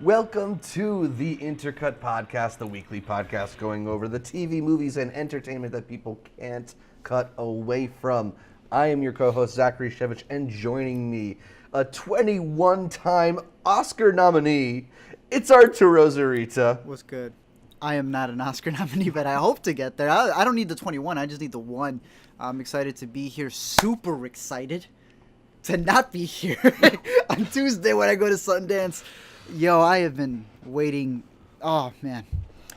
Welcome to the Intercut Podcast, the weekly podcast going over the TV, movies, and entertainment that people can't cut away from. I am your co-host, Zachary Shevich, and joining me, a 21-time Oscar nominee, it's Arturo Zurita. What's good? I am not an Oscar nominee, but I hope to get there. I don't need the 21, I just need the 1. I'm excited to be here, super excited to not be here on Tuesday when I go to Sundance. Yo, I have been waiting. Oh man,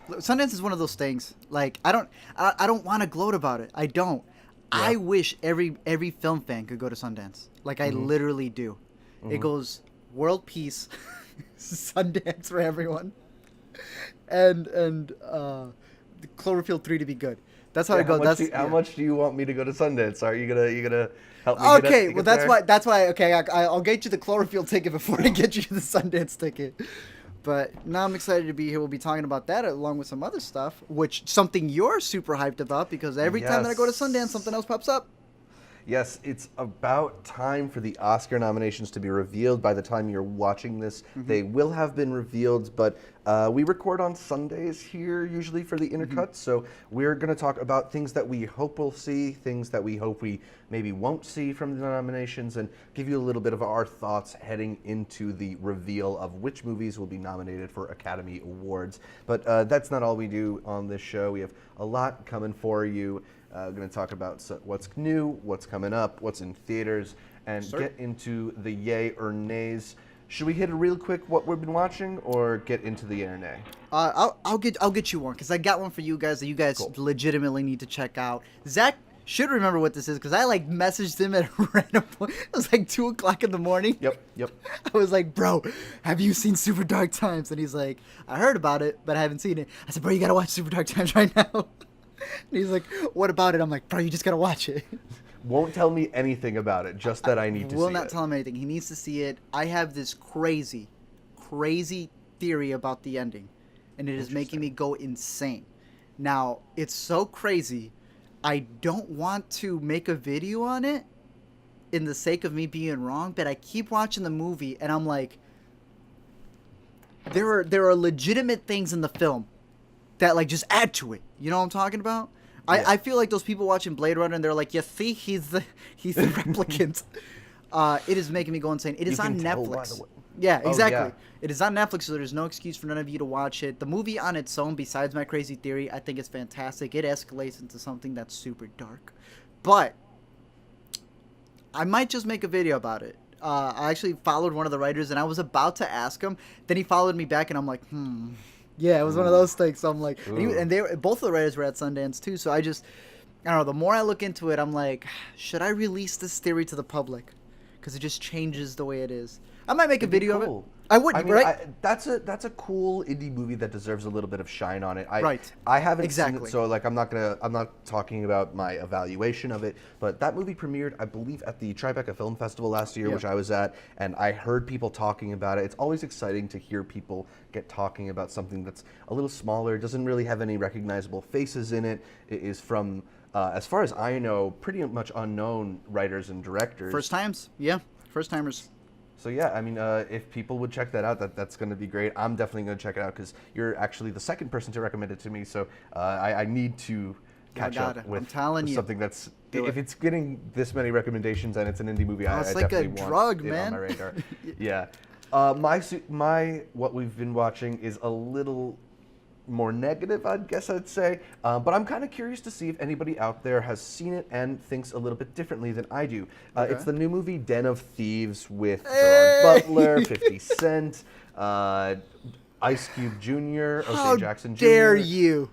Sundance is one of those things. Like I don't want to gloat about it. I don't. Yeah. I wish every film fan could go to Sundance. Like I literally do. It goes world peace, Sundance for everyone, and Cloverfield 3 to be good. That's how I go. How much do you want me to go to Sundance? Are you gonna help me? Okay, well that's why. Okay, I'll get you the Cloverfield ticket before I get you the Sundance ticket. But now I'm excited to be here. We'll be talking about that along with some other stuff, which something you're super hyped about because every time that I go to Sundance, something else pops up. Yes, it's about time for the Oscar nominations to be revealed. By the time you're watching this, they will have been revealed, but we record on Sundays here usually for the Intercut, so we're going to talk about things that we hope we'll see, things that we hope we maybe won't see from the nominations, and give you a little bit of our thoughts heading into the reveal of which movies will be nominated for Academy Awards. But that's not all we do on this show. We have a lot coming for you. Going to talk about what's new, what's coming up, what's in theaters, and get into the yay or nays. Should we hit it real quick what we've been watching, or get into the yay or nay? I'll get you one because I got one for you guys that you guys legitimately need to check out. Zach should remember what this is because I messaged him at a random point. It was 2:00 in the morning. Yep. I was like, bro, have you seen Super Dark Times? And he's like, I heard about it, but I haven't seen it. I said, bro, you gotta watch Super Dark Times right now. And he's like, what about it? I'm like, bro, you just gotta watch it. Won't tell me anything about it, just that I need to see it. Will not tell him anything. He needs to see it. I have this crazy theory about the ending, and it is making me go insane. Now, it's so crazy, I don't want to make a video on it in the sake of me being wrong, but I keep watching the movie, and I'm like, there are legitimate things in the film that just add to it. You know what I'm talking about? Yeah. I feel like those people watching Blade Runner and they're like, yeah, see, he's the replicant. It is making me go insane. It is on Netflix. Yeah, exactly. Yeah. It is on Netflix, so there's no excuse for none of you to watch it. The movie on its own, besides my crazy theory, I think it's fantastic. It escalates into something that's super dark. But I might just make a video about it. I actually followed one of the writers, and I was about to ask him. Then he followed me back, and I'm like, Yeah, it was one of those things. So I'm like, and both of the writers were at Sundance too. So I don't know. The more I look into it, I'm like, should I release this theory to the public? Because it just changes the way it is. I might make a video of it. I would, right? That's a cool indie movie that deserves a little bit of shine on it. Right. I haven't seen it, so I'm not talking about my evaluation of it. But that movie premiered, I believe, at the Tribeca Film Festival last year, which I was at, and I heard people talking about it. It's always exciting to hear people get talking about something that's a little smaller, doesn't really have any recognizable faces in it. It is from, as far as I know, pretty much unknown writers and directors. First timers. So yeah, I mean, if people would check that out, that's going to be great. I'm definitely going to check it out because you're actually the second person to recommend it to me. So I need to catch up with something that's if it's getting this many recommendations and it's an indie movie, I definitely want drug, it man. on my radar. Yeah, my what we've been watching is a little more negative, I guess I'd say. But I'm kind of curious to see if anybody out there has seen it and thinks a little bit differently than I do. It's the new movie Den of Thieves with Gerard Butler, 50 Cent, Ice Cube Jr., O.J. Jackson Jr. How dare you?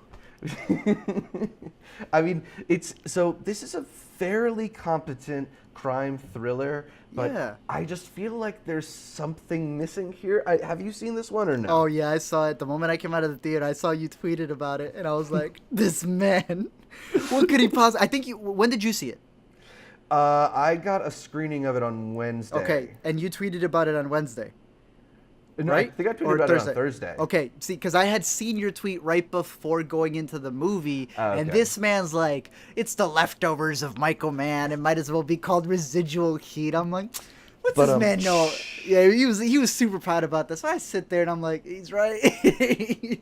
I mean, this is a fairly competent crime thriller, but I just feel like there's something missing here. Have you seen this one or no? Oh yeah, I saw it. The moment I came out of the theater, I saw you tweeted about it, and I was like, this man, what could he possibly... I think when did you see it? I got a screening of it on Wednesday. Okay, and you tweeted about it on Wednesday. No, right? I think I tweeted about it on Thursday. Okay, see, because I had seen your tweet right before going into the movie, and this man's like, it's the leftovers of Michael Mann. It might as well be called Residual Heat. I'm like, what's this man know? Yeah, he was super proud about this. So I sit there and I'm like, he's right.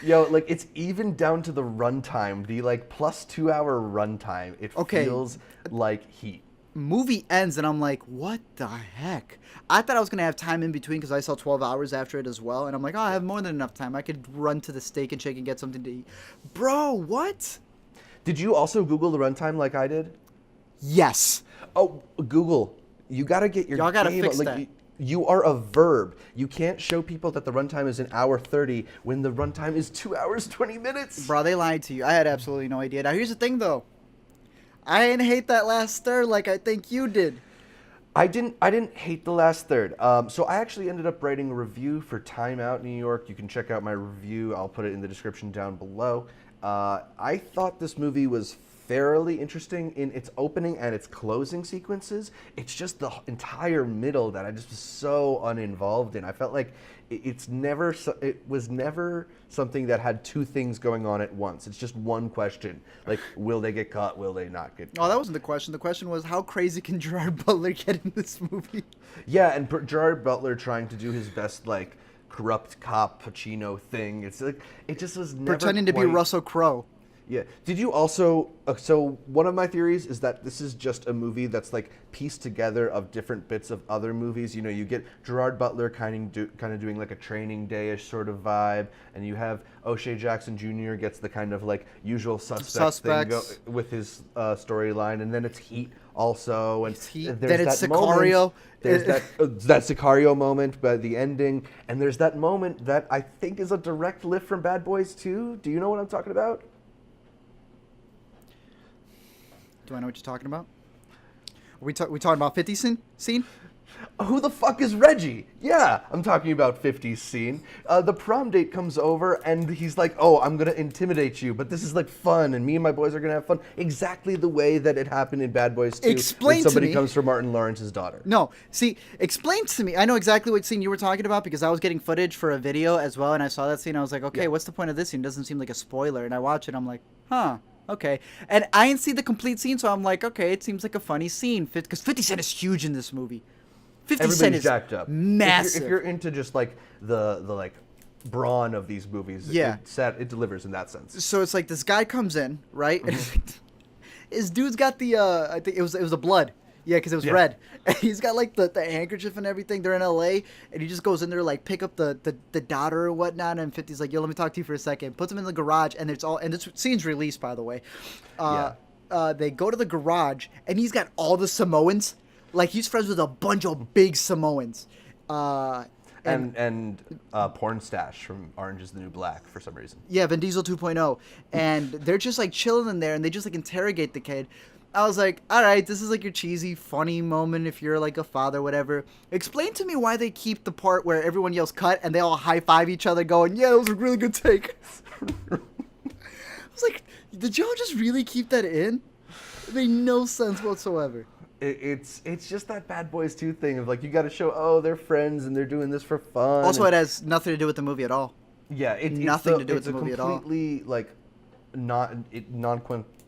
Yo, like it's even down to the runtime, the like plus 2 hour runtime. It Okay. feels like Heat. Movie ends and I'm like, what the heck? I thought I was gonna have time in between because I saw 12 hours after it as well, and I'm like, oh, I have more than enough time. I could run to the Steak and Shake and get something to eat. Bro, what? Did you also Google the runtime like I did? Yes. Oh, Google, you gotta get your Y'all gotta game. fix Like, that. you are a verb. You can't show people that the runtime is 1 hour 30 when the runtime is 2 hours 20 minutes. Bro, they lied to you. I had absolutely no idea. Now here's the thing though. I didn't hate that last third like I think you did. I didn't hate the last third. So I actually ended up writing a review for Time Out New York. You can check out my review. I'll put it in the description down below. I thought this movie was fairly interesting in its opening and its closing sequences. It's just the entire middle that I just was so uninvolved in. I felt like it was never something that had two things going on at once. It's just one question. Like, will they get caught? Will they not get caught? Oh, that wasn't the question. The question was, how crazy can Gerard Butler get in this movie? Yeah, and Gerard Butler trying to do his best, like, corrupt cop Pacino thing. It's like, it just was never Pretending to be quite- Russell Crowe. Yeah. Did you also? So one of my theories is that this is just a movie that's like pieced together of different bits of other movies. You know, you get Gerard Butler kind of doing like a Training Day-ish sort of vibe, and you have O'Shea Jackson Jr. gets the kind of like Usual Suspects. Thing with his storyline, and then it's Heat also, and Heat. there's Then it's that Sicario. moment- There's that Sicario moment, but the ending, and there's that moment that I think is a direct lift from Bad Boys 2. Do you know what I'm talking about? Do I know what you're talking about? We talking about 50 scene? Who the fuck is Reggie? Yeah, I'm talking about 50's scene. The prom date comes over and he's like, oh, I'm going to intimidate you, but this is like fun and me and my boys are going to have fun. Exactly the way that it happened in Bad Boys 2 Explain when to somebody me. comes for Martin Lawrence's daughter. No, see, explain to me. I know exactly what scene you were talking about because I was getting footage for a video as well, and I saw that scene. I was like, okay, Yeah. what's the point of this scene? It doesn't seem like a spoiler. And I watch it, I'm like, huh, okay. And I didn't see the complete scene, so I'm like, okay, it seems like a funny scene. Because 50 Cent is huge in this movie. 50 Cent Everybody's is jacked up. massive. If you're into just like the like brawn of these movies, Yeah. it delivers in that sense. So it's like this guy comes in, right? And his dude's got the I think it was the blood. Yeah, because it was Yeah. red. And he's got like the handkerchief and everything. They're in LA, and he just goes in there like pick up the daughter or whatnot. And 50's like, yo, let me talk to you for a second. Puts him in the garage, and this scene's released, by the way. They go to the garage, and he's got all the Samoans. Like he's friends with a bunch of big Samoans. And Porn Stash from Orange is the New Black for some reason. Yeah, Vin Diesel 2.0. And they're just like chilling in there and they just like interrogate the kid. I was like, all right, this is like your cheesy, funny moment if you're like a father, whatever. Explain to me why they keep the part where everyone yells cut and they all high five each other going, yeah, that was a really good take. I was like, did y'all just really keep that in? It made no sense whatsoever. It's just that Bad Boys 2 thing of like you got to show, oh, they're friends and they're doing this for fun. Also, and, it has nothing to do with the movie at all. yeah, nothing to do with the movie at all. It's a completely like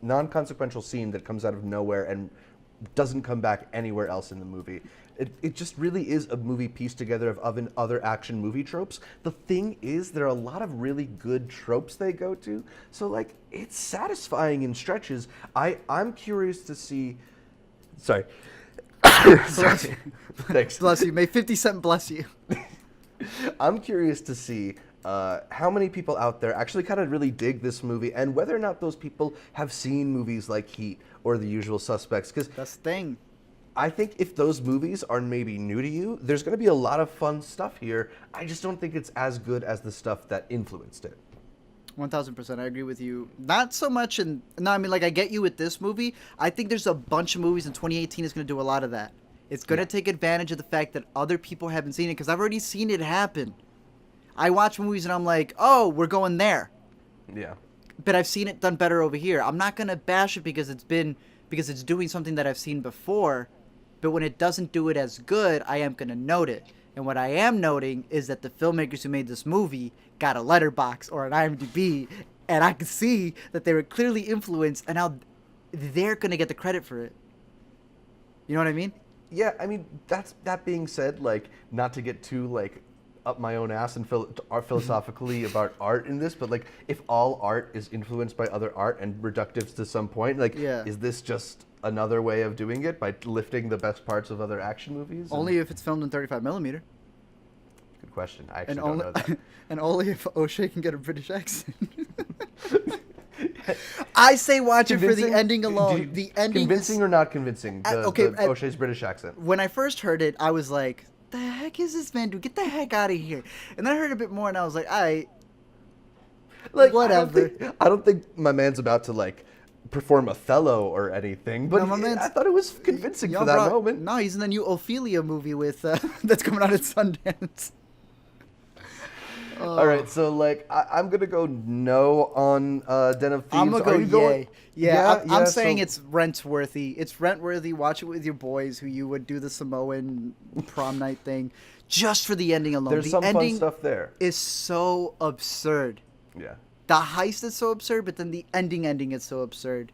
non-consequential scene that comes out of nowhere and doesn't come back anywhere else in the movie. It just really is a movie pieced together of other action movie tropes. The thing is, there are a lot of really good tropes they go to, so like it's satisfying in stretches. I'm curious to see. Sorry. Sorry. Thanks. Bless you. May 50 Cent bless you. I'm curious to see how many people out there actually kind of really dig this movie and whether or not those people have seen movies like Heat or The Usual Suspects. Because That's the thing. I think if those movies are maybe new to you, there's going to be a lot of fun stuff here. I just don't think it's as good as the stuff that influenced it. 1000%. I agree with you. Not so much in. No, I mean, like, I get you with this movie. I think there's a bunch of movies in 2018 is going to do a lot of that. It's going to take advantage of the fact that other people haven't seen it because I've already seen it happen. I watch movies and I'm like, oh, we're going there. Yeah. But I've seen it done better over here. I'm not going to bash it because it's doing something that I've seen before. But when it doesn't do it as good, I am going to note it. And what I am noting is that the filmmakers who made this movie got a letterbox or an IMDb, and I can see that they were clearly influenced, and now they're going to get the credit for it. You know what I mean? Yeah, I mean, that being said, like, not to get too like up my own ass and philosophically about art in this, but like, if all art is influenced by other art and reductive to some point, like, is this just another way of doing it by lifting the best parts of other action movies? Only if it's filmed in 35 millimeter. Good question. I actually don't know that. And only if O'Shea can get a British accent. I say watch it for the ending alone. The ending convincing or not convincing? The O'Shea's British accent. When I first heard it, I was like, "The heck is this man doing? Get the heck out of here!" And then I heard a bit more, and I was like, like whatever." I don't think my man's about to like perform Othello or anything, but I thought it was convincing for that moment. No, he's in the new Ophelia movie with that's coming out at Sundance. All right, so like I'm gonna go no on Den of Thieves. I'm gonna go yay. Yeah, I'm saying so it's rent-worthy. It's rent-worthy. Watch it with your boys who you would do the Samoan prom night thing, just for the ending alone. There's the some ending fun stuff there. Is so absurd. Yeah. The heist is so absurd, but then the ending is so absurd.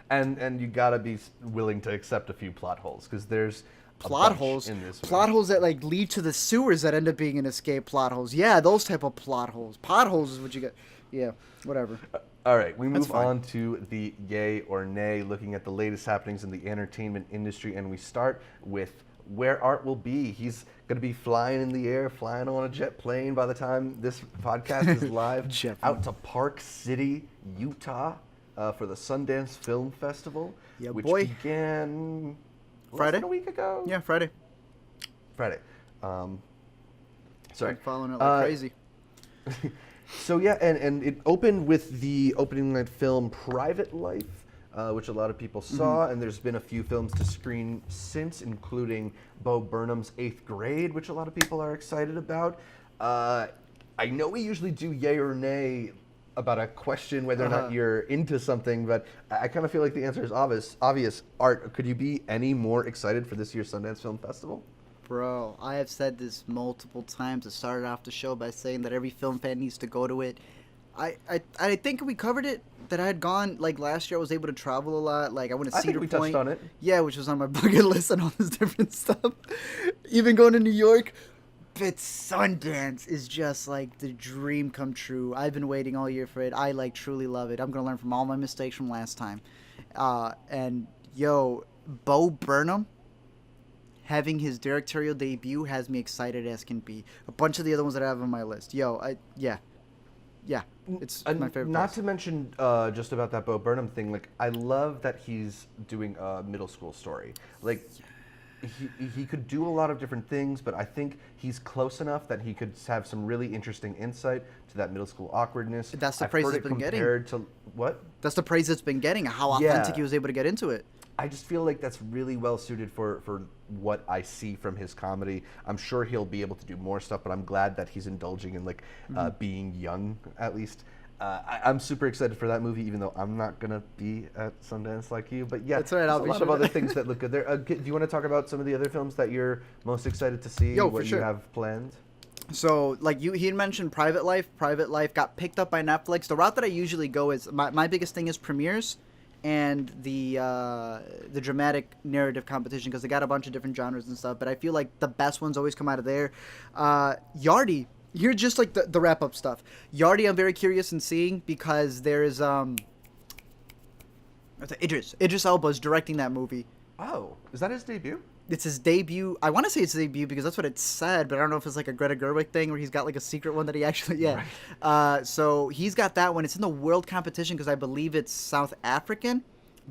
And you gotta be willing to accept a few plot holes because there's plot holes in this plot holes that like lead to the sewers that end up being an escape plot holes. Yeah, those type of plot holes. Potholes is what you get. Yeah, whatever. All right, we move on to the yay or nay, looking at the latest happenings in the entertainment industry, and we start with where Art will be. He's going to be flying in the air, flying on a jet plane by the time this podcast is live, out to Park City, Utah, for the Sundance Film Festival, which began Friday? less than a week ago. Yeah, Friday. Sorry. I'm following it like crazy. So yeah, and it opened with the opening night film Private Life, which a lot of people saw, and there's been a few films to screen since, including Bo Burnham's 8th Grade, which a lot of people are excited about. I know we usually do yay or nay about a question whether or not you're into something, but I kind of feel like the answer is obvious. Art, could you be any more excited for this year's Sundance Film Festival? Bro, I have said this multiple times. I started off the show by saying that every film fan needs to go to it. I think we covered it, that I had gone, like last year I was able to travel a lot. Like I went to Cedar Point. Touched on it. Yeah, which was on my bucket list and all this different stuff. Even going to New York. But Sundance is just like the dream come true. I've been waiting all year for it. I like truly love it. I'm going to learn from all my mistakes from last time. And yo, Bo Burnham having his directorial debut has me excited as can be. A bunch of the other ones that I have on my list. Yeah, it's my favorite. Not to mention just about that Bo Burnham thing. Like, I love that he's doing a middle school story. Like, he could do a lot of different things, but I think he's close enough that he could have some really interesting insight to that middle school awkwardness. That's the praise it's been getting. Compared to what? That's the praise it's been getting. How authentic he was able to get into it. I just feel like that's really well suited for what I see from his comedy. I'm sure he'll be able to do more stuff, but I'm glad that he's indulging in like being young at least. I'm super excited for that movie, even though I'm not gonna be at Sundance like you. But yeah, that's right. There's a lot of other things that look good there. Do you want to talk about some of the other films that you're most excited to see? What you have planned? So, like he had mentioned, Private Life. Private Life got picked up by Netflix. The route that I usually go is my biggest thing is premieres and the dramatic narrative competition, because they got a bunch of different genres and stuff. But I feel like the best ones always come out of there. Yardi. Here's just like the wrap up stuff. Yardi, I'm very curious in seeing, because there is Idris Elba is directing that movie. Oh, is that his debut? It's his debut. I want to say it's his debut because that's what it said, but I don't know if it's like a Greta Gerwig thing where he's got like a secret one that he actually Right. So he's got that one. It's in the world competition because I believe it's South African,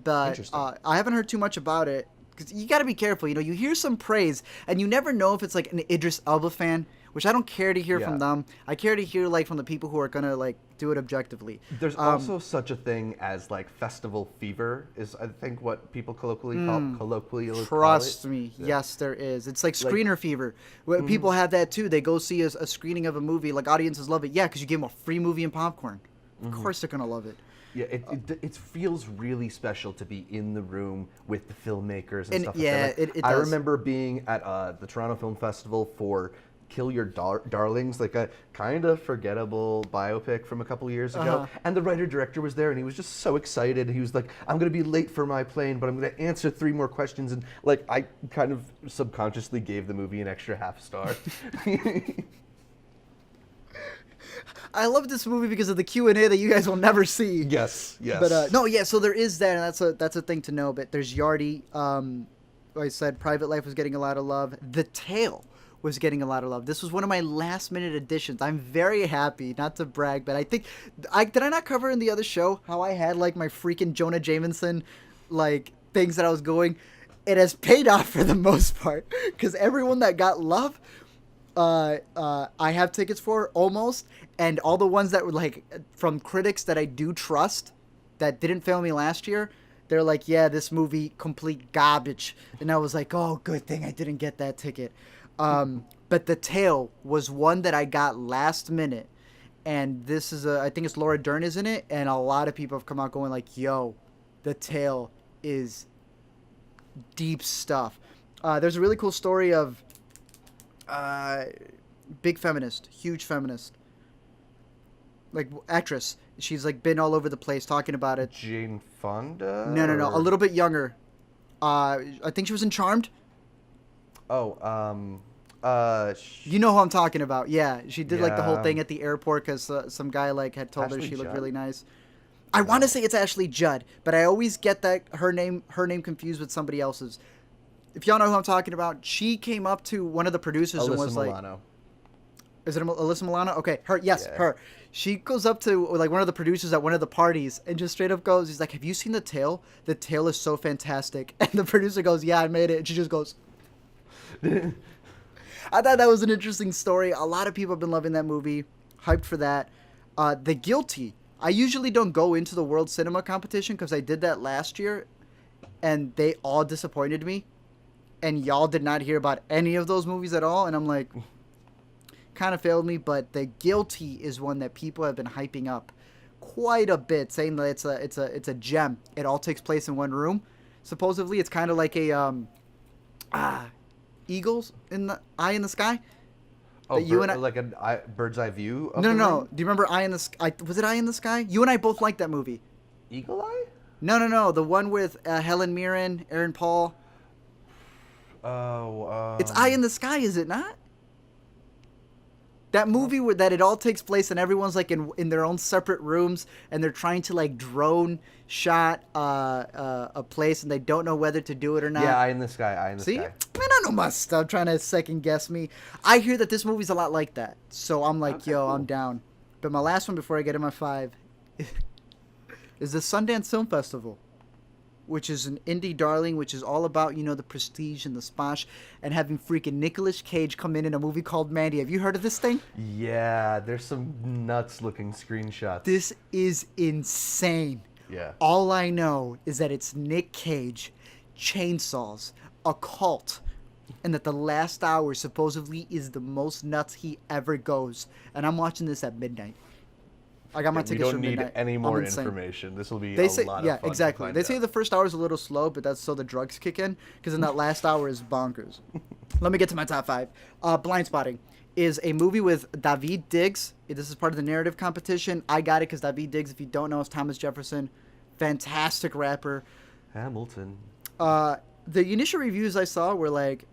but I haven't heard too much about it because you got to be careful. You know, you hear some praise and you never know if it's like an Idris Elba fan, which I don't care to hear from them. I care to hear like from the people who are gonna like do it objectively. There's also such a thing as like festival fever, is I think what people colloquially call it. Trust me, yes, there is. It's like screener fever. People have that too. They go see a screening of a movie. Like audiences love it. Yeah, because you give them a free movie and popcorn. Of course they're gonna love it. Yeah, it feels really special to be in the room with the filmmakers and stuff like that. It does. I remember being at the Toronto Film Festival for Kill Your Darlings, like a kind of forgettable biopic from a couple years ago. And the writer-director was there, and he was just so excited. He was like, I'm going to be late for my plane, but I'm going to answer 3 more questions. And like, I kind of subconsciously gave the movie an extra half star. I love this movie because of the Q&A that you guys will never see. Yes. But no, yeah. So there is that, and that's a thing to know. But there's Yardy. Like I said, Private Life was getting a lot of love. The Tale was getting a lot of love. This was one of my last minute additions. I'm very happy, not to brag, but I think did I not cover in the other show how I had like my freaking Jonah Jameson like things that I was going. It has paid off for the most part because everyone that got love. I have tickets for almost, and all the ones that were like from critics that I do trust that didn't fail me last year, they're like, yeah, this movie complete garbage, and I was like, oh, good thing I didn't get that ticket. But The Tale was one that I got last minute, and this is I think it's Laura Dern is in it, and a lot of people have come out going like, yo, The Tale is deep stuff. There's a really cool story of big feminist, huge feminist, like actress. She's like been all over the place talking about it. Jane Fonda? No, a little bit younger. I think she was in Charmed. Oh, you know who I'm talking about? Yeah, she did like the whole Yeah. thing at the airport because some guy like had told her Ashley she looked Judd? really nice. I want to say it's Ashley Judd, but I always get that her name confused with somebody else's. If y'all know who I'm talking about, she came up to one of the producers and Alyssa was like, Milano. "Is it Alyssa Milano?" Okay, her. Yes, Yeah. her. She goes up to like one of the producers at one of the parties and just straight up goes, "He's like, have you seen The Tale? The Tale is so fantastic." And the producer goes, "Yeah, I made it." And she just goes. I thought that was an interesting story. A lot of people have been loving that movie, hyped for that. The Guilty. I usually don't go into the World Cinema Competition because I did that last year, and they all disappointed me. And y'all did not hear about any of those movies at all, and I'm like, kind of failed me. But The Guilty is one that people have been hyping up quite a bit, saying that it's a gem. It all takes place in one room. Supposedly, it's kind of like a Eagles in the Eye in the Sky. Oh, you and I, like a bird's eye view of no. the room? Do you remember Eye in the Sky? Was it Eye in the Sky? You and I both liked that movie. Eagle Eye? No. The one with Helen Mirren, Aaron Paul. Oh, It's Eye in the Sky, is it not? That movie where that it all takes place and everyone's like in their own separate rooms and they're trying to like drone shot a place and they don't know whether to do it or not. Yeah, Eye in the Sky, See? Sky. Man, I know my stuff. Trying to second guess me. I hear that this movie's a lot like that, so I'm like, Okay, yo, cool. I'm down. But my last one before I get in my 5 is the Sundance Film Festival, which is an indie darling, which is all about, you know, the prestige and the sposh, and having freaking Nicolas Cage come in a movie called Mandy. Have you heard of this thing? Yeah, there's some nuts-looking screenshots. This is insane. Yeah. All I know is that it's Nick Cage, chainsaws, a cult, and that the last hour supposedly is the most nuts he ever goes. And I'm watching this at midnight. I got my We tickets don't for need midnight. any I'm more insane. information. This will be They a say, lot yeah, of fun. exactly. To find They say out. the first hour is a little slow, but that's so the drugs kick in. Because in that last hour is bonkers. Let me get to my top 5. Blind Spotting is a movie with David Diggs. This is part of the narrative competition. I got it because David Diggs, if you don't know, is Thomas Jefferson. Fantastic rapper. Hamilton. The initial reviews I saw were like,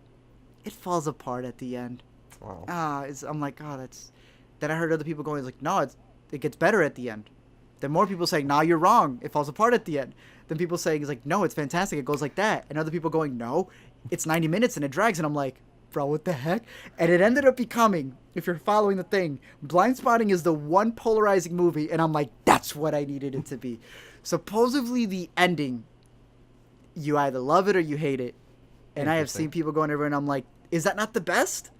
it falls apart at the end. Wow. I'm like, oh, that's. Then I heard other people going like, no, it gets better at the end. Then more people saying, nah, you're wrong. It falls apart at the end. Then people saying, it's like, no, it's fantastic. It goes like that. And other people going, no, it's 90 minutes and it drags. And I'm like, bro, what the heck? And it ended up becoming, if you're following the thing, Blind Spotting is the one polarizing movie. And I'm like, that's what I needed it to be. Supposedly the ending, you either love it or you hate it. And I have seen people going over and I'm like, is that not the best?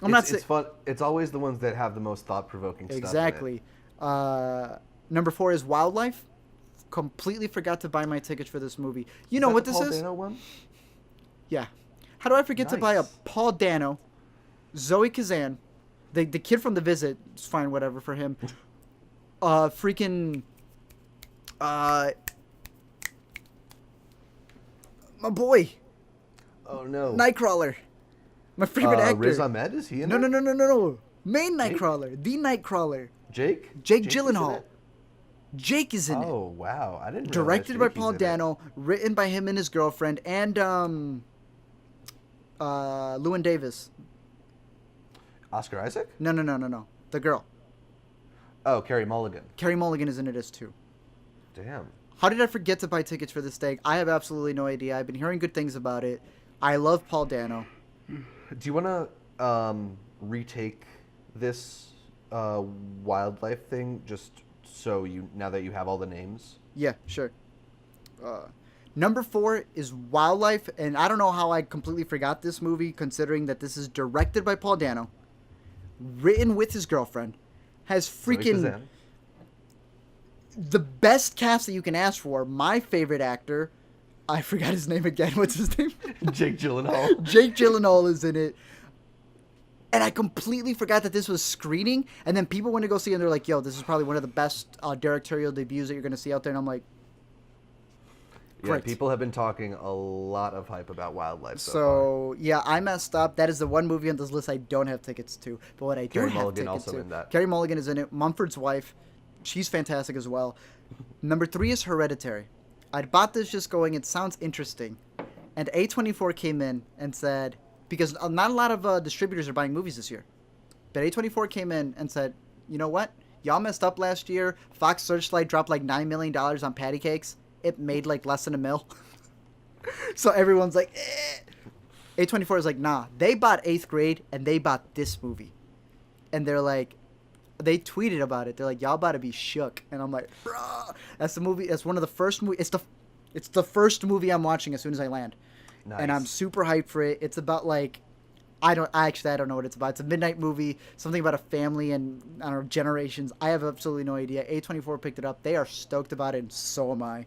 It's fun. It's always the ones that have the most thought-provoking stuff. Exactly. Number 4 is Wildlife. Completely forgot to buy my tickets for this movie. You know what this Paul is? Dano one? Yeah. How do I forget to buy a Nice. Paul Dano, Zoe Kazan, the kid from The Visit? It's fine, whatever for him. Freaking. My boy, Oh no. Nightcrawler. My favorite actor. Riz Ahmed, is he in No, it? no, no, no, no, no. Main Jake? Nightcrawler. The Nightcrawler. Jake? Jake is in Gyllenhaal. it? Jake is in it. Oh, wow. I didn't realize Directed by Jakey's Paul in it. Dano, written by him and his girlfriend, and Llewyn Davis. Oscar Isaac? No, no, no, no, no. The girl. Oh, Carey Mulligan. Carey Mulligan is in it as too. Damn. How did I forget to buy tickets for this thing? I have absolutely no idea. I've been hearing good things about it. I love Paul Dano. Do you want to retake this wildlife thing just so now that you have all the names? Yeah, sure. Number 4 is Wildlife, and I don't know how I completely forgot this movie, considering that this is directed by Paul Dano, written with his girlfriend, has freaking the best cast that you can ask for. My favorite actor, I forgot his name again. What's his name? Jake Gyllenhaal. Jake Gyllenhaal is in it. And I completely forgot that this was screening. And then people went to go see it, and they're like, yo, this is probably one of the best directorial debuts that you're going to see out there. And I'm like, Yeah, great. people have been talking a lot of hype about Wildlife so far. So, yeah, I messed up. That is the one movie on this list I don't have tickets to. But what I do Carey have Mulligan tickets also to. in that. Carey Mulligan is in it. Mumford's wife. She's fantastic as well. Number 3 is Hereditary. I bought this just going, it sounds interesting. And A24 came in and said, because not a lot of distributors are buying movies this year. But A24 came in and said, you know what? Y'all messed up last year. Fox Searchlight dropped like $9 million on patty cakes. It made like less than $1 million. So everyone's like, eh. A24 is like, nah. They bought 8th Grade and they bought this movie. And they're like, they tweeted about it. They're like, y'all about to be shook. And I'm like, bruh. That's the movie. That's one of the first movies. It's the first movie I'm watching as soon as I land. Nice. And I'm super hyped for it. It's about like, I don't know what it's about. It's a midnight movie, something about a family and, I don't know, generations. I have absolutely no idea. A24 picked it up. They are stoked about it, and so am I.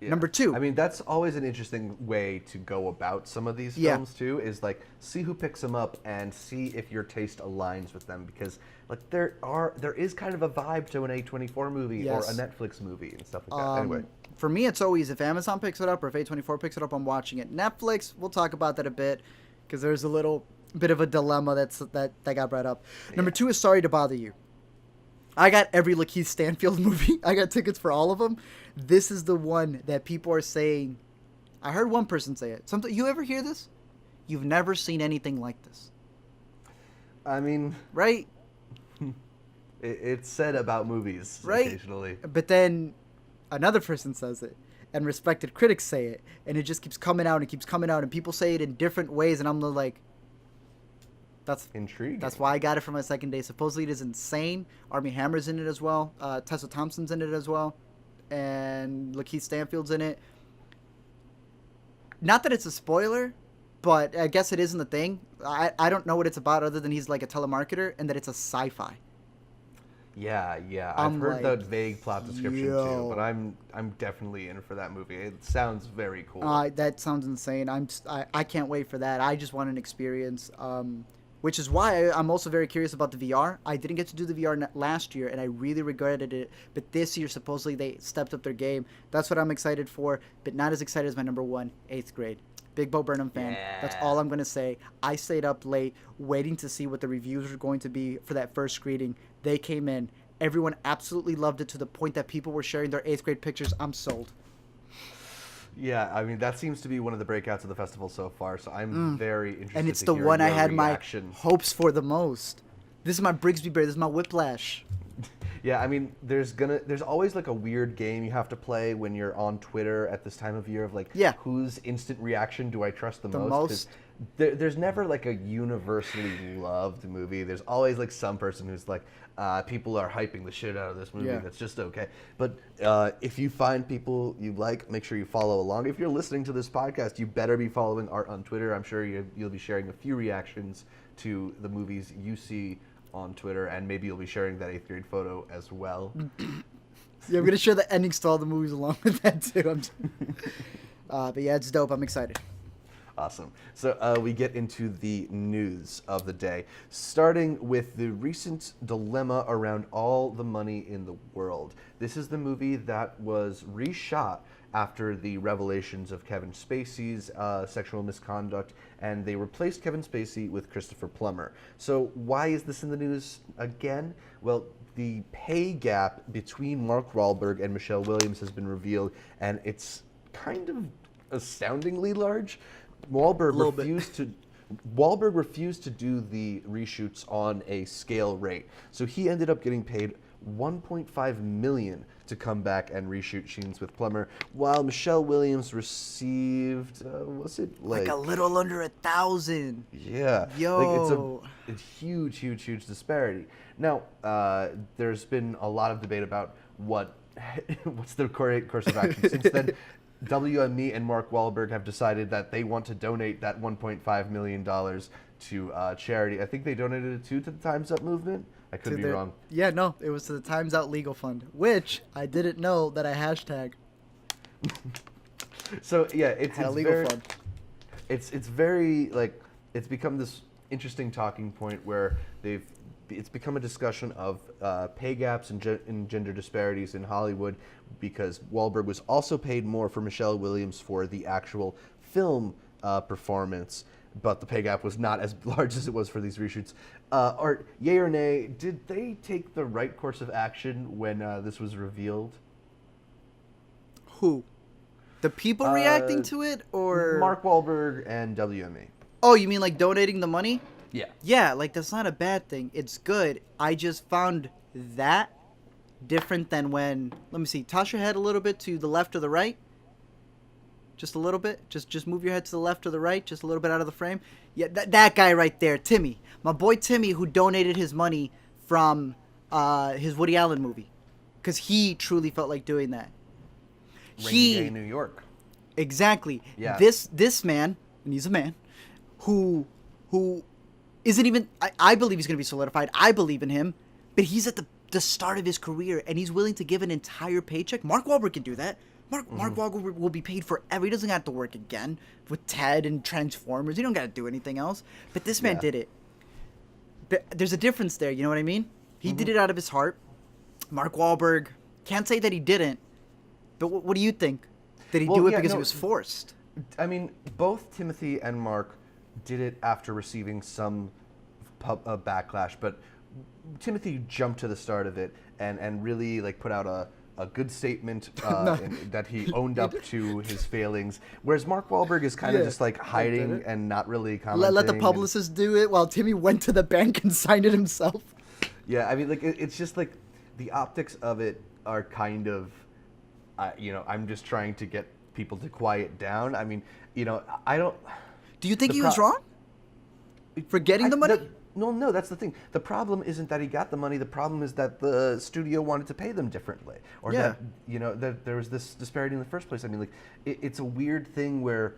Yeah. Number 2. I mean, that's always an interesting way to go about some of these Yeah. films too. Is like see who picks them up and see if your taste aligns with them, because like there is kind of a vibe to an A24 movie Yes. or a Netflix movie and stuff like that. Anyway, For me, it's always if Amazon picks it up or if A24 picks it up, I'm watching it. Netflix, we'll talk about that a bit because there's a little bit of a dilemma that got brought up. Number 2 is Sorry to Bother You. I got every Lakeith Stanfield movie. I got tickets for all of them. This is the one that people are saying. I heard one person say it. You ever hear this? You've never seen anything like this. I mean, Right? it's said about movies Right? occasionally. But then another person says it, and respected critics say it, and it just keeps coming out and keeps coming out, and people say it in different ways, and I'm like, that's Intriguing. That's why I got it for my second day. Supposedly it is insane. Armie Hammer's in it as well. Tessa Thompson's in it as well. And Lakeith Stanfield's in it. Not that it's a spoiler, but I guess it isn't the thing. I don't know what it's about other than he's like a telemarketer and that it's a sci-fi. Yeah. I'm I've heard like, the vague plot description yo. too, but I'm definitely in for that movie. It sounds very cool. That sounds insane. I can't wait for that. I just want an experience. Which is why I'm also very curious about the VR. I didn't get to do the VR last year, and I really regretted it. But this year, supposedly, they stepped up their game. That's what I'm excited for, but not as excited as my number 1, 8th Grade. Big Bo Burnham fan. Yeah. That's all I'm going to say. I stayed up late waiting to see what the reviews were going to be for that first screening. They came in. Everyone absolutely loved it to the point that people were sharing their 8th grade pictures. I'm sold. Yeah, I mean, that seems to be one of the breakouts of the festival so far, so I'm very interested And it's to the hear one I your had reaction. my hopes for the most. This is my Brigsby Bear. This is my Whiplash. Yeah, I mean, there's always like a weird game you have to play when you're on Twitter at this time of year of like, Yeah. whose instant reaction do I trust the The most? 'Cause most. there's never like a universally loved movie. There's always like some person who's like, people are hyping the shit out of this movie. Yeah. That's just okay. But if you find people you like, make sure you follow along. If you're listening to this podcast, you better be following Art on Twitter. I'm sure you'll be sharing a few reactions to the movies you see on Twitter, and maybe you'll be sharing that 8th grade photo as well. Yeah, I'm gonna share the endings to all the movies along with that too. But yeah, it's dope. I'm excited. Awesome. So we get into the news of the day, starting with the recent dilemma around All the Money in the World. This is the movie that was reshot after the revelations of Kevin Spacey's sexual misconduct, and they replaced Kevin Spacey with Christopher Plummer. So why is this in the news again? Well, the pay gap between Mark Wahlberg and Michelle Williams has been revealed, and it's kind of astoundingly large. Wahlberg refused to do the reshoots on a scale rate, so he ended up getting paid $1.5 million to come back and reshoot scenes with Plummer, while Michelle Williams received was it like a little under 1,000? Yeah, yo, it's a huge disparity. Now, there's been a lot of debate about what's the course of action since then. WME and Mark Wahlberg have decided that they want to donate that $1.5 million to charity. I think they donated it to the Time's Up movement. I could be wrong. Yeah, no, it was to the Time's Out Legal Fund, which I didn't know that I hashtag. So yeah, it's a legal fund. It's very like it's become this interesting talking point where it's become a discussion of pay gaps and gender disparities in Hollywood, because Wahlberg was also paid more for Michelle Williams for the actual film performance, but the pay gap was not as large as it was for these reshoots. Art, yay or nay, did they take the right course of action when this was revealed? Who? The people reacting to it, or Mark Wahlberg and WME? Oh, you mean like donating the money? Yeah. Yeah, like that's not a bad thing. It's good. I just found that different than when, let me see, toss your head a little bit to the left or the right. Just a little bit. Just move your head to the left or the right, just a little bit out of the frame. Yeah, that guy right there, Timmy. My boy Timmy, who donated his money from his Woody Allen movie, because he truly felt like doing that. Rainy Day in New York. Exactly. Yeah. This man, and he's a man, who isn't even, I believe he's going to be solidified. I believe in him, but he's at the start of his career, and he's willing to give an entire paycheck. Mark Wahlberg can do that. Mark Wahlberg will be paid forever. He doesn't have to work again with Ted and Transformers. He don't got to do anything else. But this man did it. But there's a difference there, you know what I mean? He did it out of his heart. Mark Wahlberg, can't say that he didn't, but what do you think? Did he do it because he was forced? I mean, both Timothy and Mark did it after receiving some backlash, but Timothy jumped to the start of it and really like put out a good statement that he owned up to his failings, whereas Mark Wahlberg is kind of just like hiding and not really commenting. Let the publicist do it while Timmy went to the bank and signed it himself. Yeah, I mean, like it's just like the optics of it are kind of, I'm just trying to get people to quiet down. I mean, I don't. Do you think he was wrong for getting the money? No, that's the thing. The problem isn't that he got the money. The problem is that the studio wanted to pay them differently, or that there was this disparity in the first place. I mean, like it's a weird thing where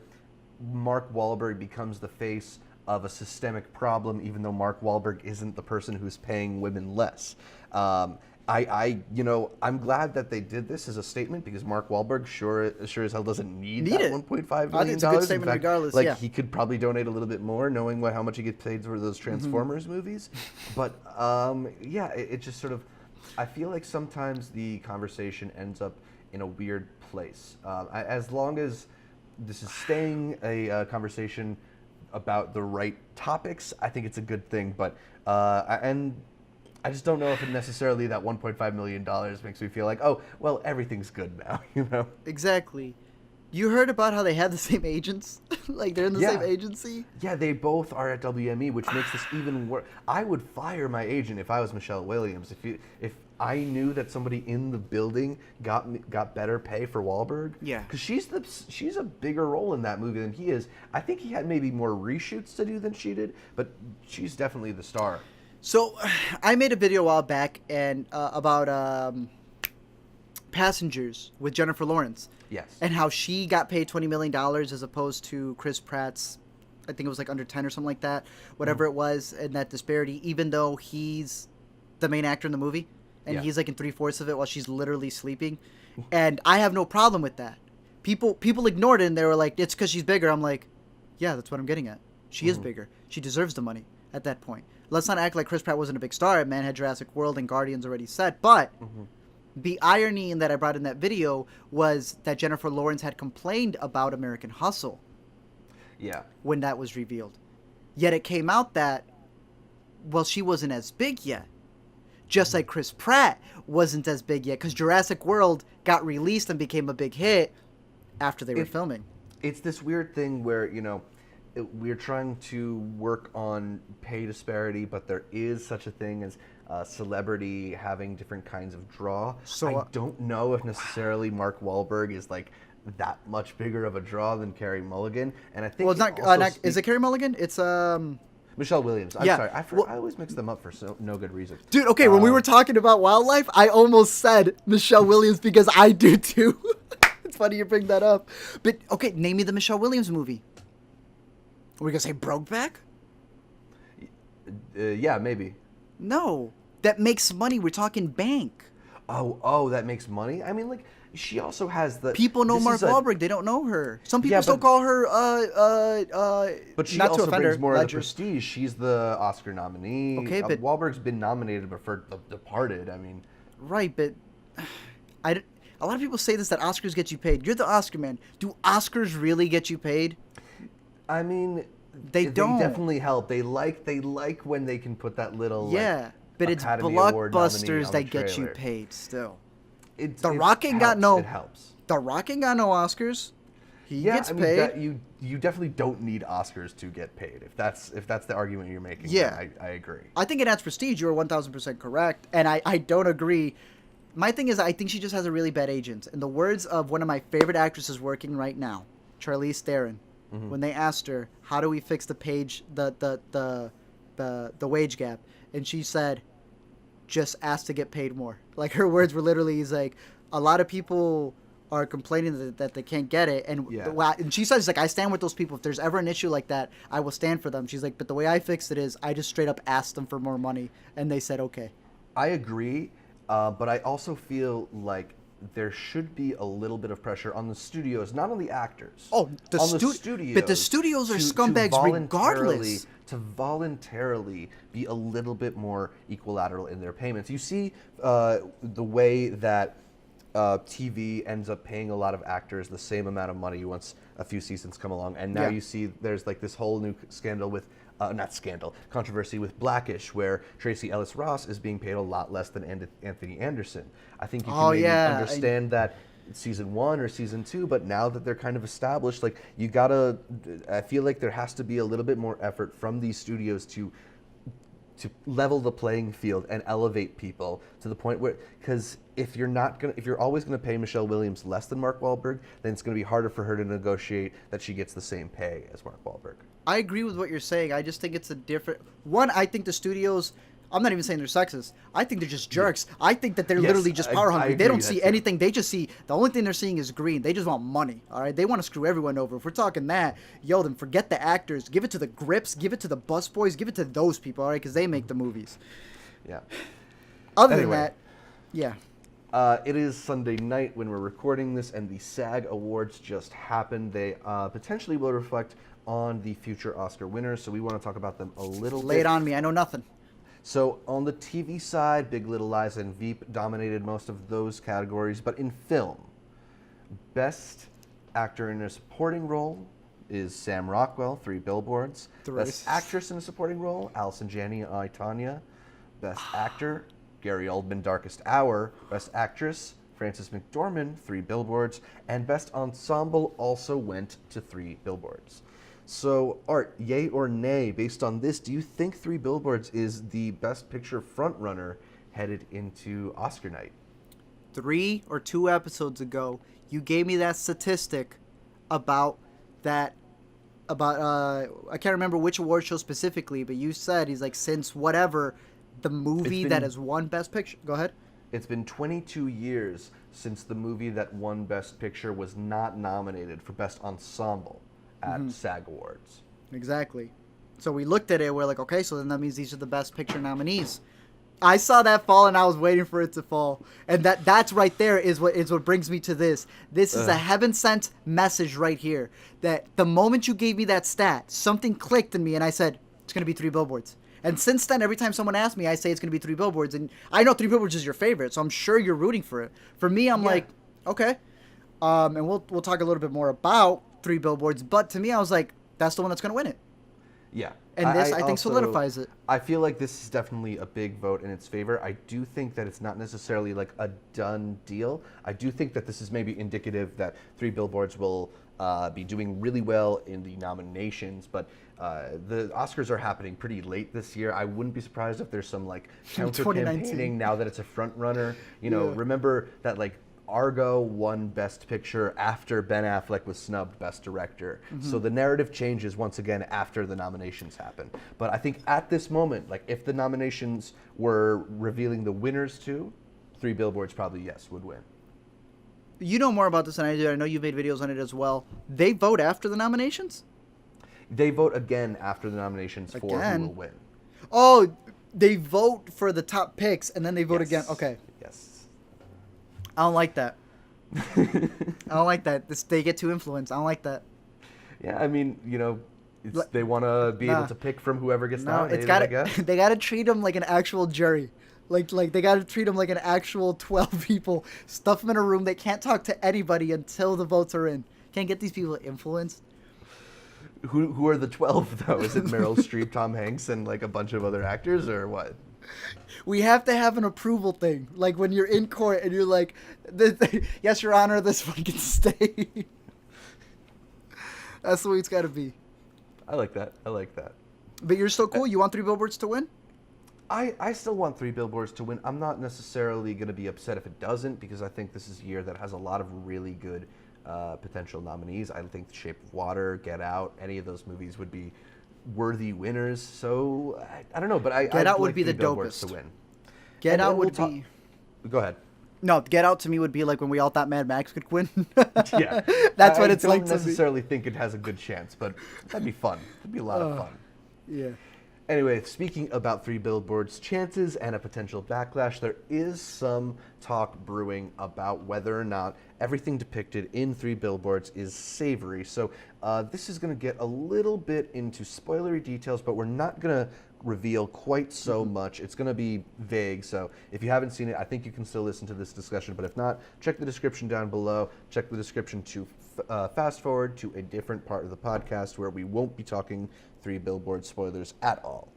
Mark Wahlberg becomes the face of a systemic problem, even though Mark Wahlberg isn't the person who's paying women less. I'm glad that they did this as a statement, because Mark Wahlberg sure as hell doesn't need that $1.5 million. I think it's a good statement regardless. He could probably donate a little bit more, knowing how much he gets paid for those Transformers movies. But it just sort of, I feel like sometimes the conversation ends up in a weird place. As long as this is staying a conversation about the right topics, I think it's a good thing. But I just don't know if it necessarily that $1.5 million makes me feel like, oh, well, everything's good now, Exactly. You heard about how they have the same agents? Like, they're in the same agency? Yeah, they both are at WME, which makes this even worse. I would fire my agent if I was Michelle Williams. If I knew that somebody in the building got better pay for Wahlberg. Yeah. Because she's a bigger role in that movie than he is. I think he had maybe more reshoots to do than she did, but she's definitely the star. So, I made a video a while back about Passengers with Jennifer Lawrence. Yes. And how she got paid $20 million as opposed to Chris Pratt's, I think it was like under 10 or something like that, whatever it was, and that disparity, even though he's the main actor in the movie, and he's like in 3/4 of it while she's literally sleeping. And I have no problem with that. People ignored it, and they were like, it's because she's bigger. I'm like, yeah, that's what I'm getting at. She is bigger. She deserves the money at that point. Let's not act like Chris Pratt wasn't a big star. Man had Jurassic World and Guardians already set, but The irony in that I brought in that video was that Jennifer Lawrence had complained about American Hustle Yeah. when that was revealed. Yet it came out that, well, she wasn't as big yet. Just like Chris Pratt wasn't as big yet, because Jurassic World got released and became a big hit after they were filming. It's this weird thing where, we're trying to work on pay disparity, but there is such a thing as celebrity having different kinds of draw. So, I don't know if necessarily Mark Wahlberg is like that much bigger of a draw than Carey Mulligan, and I think Well, it's not. Is it Carey Mulligan? It's Michelle Williams. I'm Yeah. sorry, I always mix them up for no good reason. Dude, okay, when we were talking about wildlife, I almost said Michelle Williams because I do too. It's funny you bring that up. But, okay, name me the Michelle Williams movie. Are we going to say Brokeback? Yeah, maybe. No. That makes money. We're talking bank. Oh, that makes money. I mean, like, she also has the People know this Mark is a- Wahlberg. They don't know her. Some people Yeah, still but- call her, But she not to also offend brings her, more of the Ledger. prestige. She's the Oscar nominee. Okay, but- Wahlberg's been nominated, but for The Departed, I mean, Right, but a lot of people say this, that Oscars get you paid. You're the Oscar man. Do Oscars really get you paid? I mean, They don't. definitely help. They like when they can put that little Yeah, but it's Academy Award nominee blockbusters on that the get you trailer. paid still. The Rock ain't got no- It helps. The Rock ain't got no Oscars. He Yeah, gets I mean, paid. you definitely don't need Oscars to get paid. If that's the argument you're making, Yeah. then I agree. I think it adds prestige. You are 1,000% correct. And I don't agree. My thing is, I think she just has a really bad agent. In the words of one of my favorite actresses working right now, Charlize Theron, when they asked her, how do we fix the wage gap? And she said, just ask to get paid more. Like, her words were literally, he's like, a lot of people are complaining that they can't get it. And, Yeah. and she says, like, I stand with those people. If there's ever an issue like that, I will stand for them. She's like, but the way I fixed it is I just straight up asked them for more money. And they said, okay. I agree, but I also feel like there should be a little bit of pressure on the studios, not on the actors. Oh, on the studios. But the studios are scumbags regardless. To voluntarily be a little bit more equilateral in their payments. You see the way that TV ends up paying a lot of actors the same amount of money once a few seasons come along, and now you see there's like this whole new scandal with controversy with Blackish, where Tracy Ellis Ross is being paid a lot less than Anthony Anderson. I think you can maybe understand that season 1 or season 2, but now that they're kind of established, like I feel like there has to be a little bit more effort from these studios to level the playing field and elevate people to the point where, because if you're always gonna pay Michelle Williams less than Mark Wahlberg, then it's gonna be harder for her to negotiate that she gets the same pay as Mark Wahlberg. I agree with what you're saying. I just think it's a different one. I think the studios, I'm not even saying they're sexist. I think they're just jerks. I think that they're literally just power hungry. They don't see anything. They just see, the only thing they're seeing is green. They just want money. All right. They want to screw everyone over. If we're talking that, then forget the actors. Give it to the grips. Give it to the busboys. Give it to those people. All right. Because they make the movies. Yeah. Other than that, yeah. It is Sunday night when we're recording this, and the SAG Awards just happened. They potentially will reflect on the future Oscar winners, so we want to talk about them a little bit. Lay it on me. I know nothing. So on the TV side, Big Little Lies and Veep dominated most of those categories, but in film, Best Actor in a Supporting Role is Sam Rockwell, 3 Billboards. Best Actress in a Supporting Role, Allison Janney, I, Tonya. Best Actor, Gary Oldman, Darkest Hour. Best Actress, Frances McDormand, 3 Billboards. And Best Ensemble also went to 3 Billboards. So, Art, yay or nay, based on this, do you think 3 Billboards is the Best Picture frontrunner headed into Oscar night? 3 or 2 episodes ago, you gave me that statistic about I can't remember which award show specifically, but you said, he's like, since whatever, the movie that has won Best Picture. Go ahead. It's been 22 years since the movie that won Best Picture was not nominated for Best Ensemble at SAG Awards. Exactly. So we looked at it, we're like, okay, so then that means these are the Best Picture nominees. I saw that fall and I was waiting for it to fall. And that's right there is what brings me to this. This is a heaven sent message right here. That the moment you gave me that stat, something clicked in me and I said, it's going to be Three Billboards. And since then, every time someone asks me, I say it's going to be Three Billboards. And I know Three Billboards is your favorite, so I'm sure you're rooting for it. For me, I'm like, okay. And we'll talk a little bit more about Three Billboards. But to me, I was like, that's the one that's going to win it. Yeah. And this, I think, also, solidifies it. I feel like this is definitely a big vote in its favor. I do think that it's not necessarily like a done deal. I do think that this is maybe indicative that Three Billboards will be doing really well in the nominations, but the Oscars are happening pretty late this year. I wouldn't be surprised if there's some like counter campaigning now that it's a front runner. You know, remember that like Argo won Best Picture after Ben Affleck was snubbed Best Director. So the narrative changes once again after the nominations happen. But I think at this moment, like if the nominations were revealing the winners too, Three Billboards probably, yes, would win. You know more about this than I do. I know you've made videos on it as well. They vote after the nominations? They vote again after the nominations for who will win. Oh, they vote for the top picks and then they vote again. Okay. Yes. I don't like that. I don't like that. They get too influenced. I don't like that. Yeah, I mean, you know, they want to be able to pick from whoever gets nominated, I guess. They got to treat them like an actual jury. Like they got to treat them like an actual 12 people. Stuff them in a room. They can't talk to anybody until the votes are in. Can't get these people influenced. Who are the 12, though? Is it Meryl Streep, Tom Hanks, and like a bunch of other actors, or what? We have to have an approval thing. Like when you're in court and you're like, yes, Your Honor, this one can stay. That's the way it's got to be. I like that. I like that. But you're still cool? You want Three Billboards to win? I still want Three Billboards to win. I'm not necessarily going to be upset if it doesn't, because I think this is a year that has a lot of really good potential nominees. I think The Shape of Water, Get Out, any of those movies would be worthy winners. So I don't know, but Get Out would like be the Billboards dopest to win. Get Out would be. Go ahead. No, Get Out to me would be like when we all thought Mad Max could win. Yeah, That's what it's like. I don't necessarily think it has a good chance, but that'd be fun. It'd be a lot of fun. Yeah. Anyway, speaking about Three Billboards' chances and a potential backlash, there is some talk brewing about whether or not everything depicted in Three Billboards is savory. So this is going to get a little bit into spoilery details, but we're not going to reveal quite so much. It's going to be vague, so if you haven't seen it, I think you can still listen to this discussion, but if not, check the description down below. Check the description to fast forward to a different part of the podcast where we won't be talking Three Billboards spoilers at all.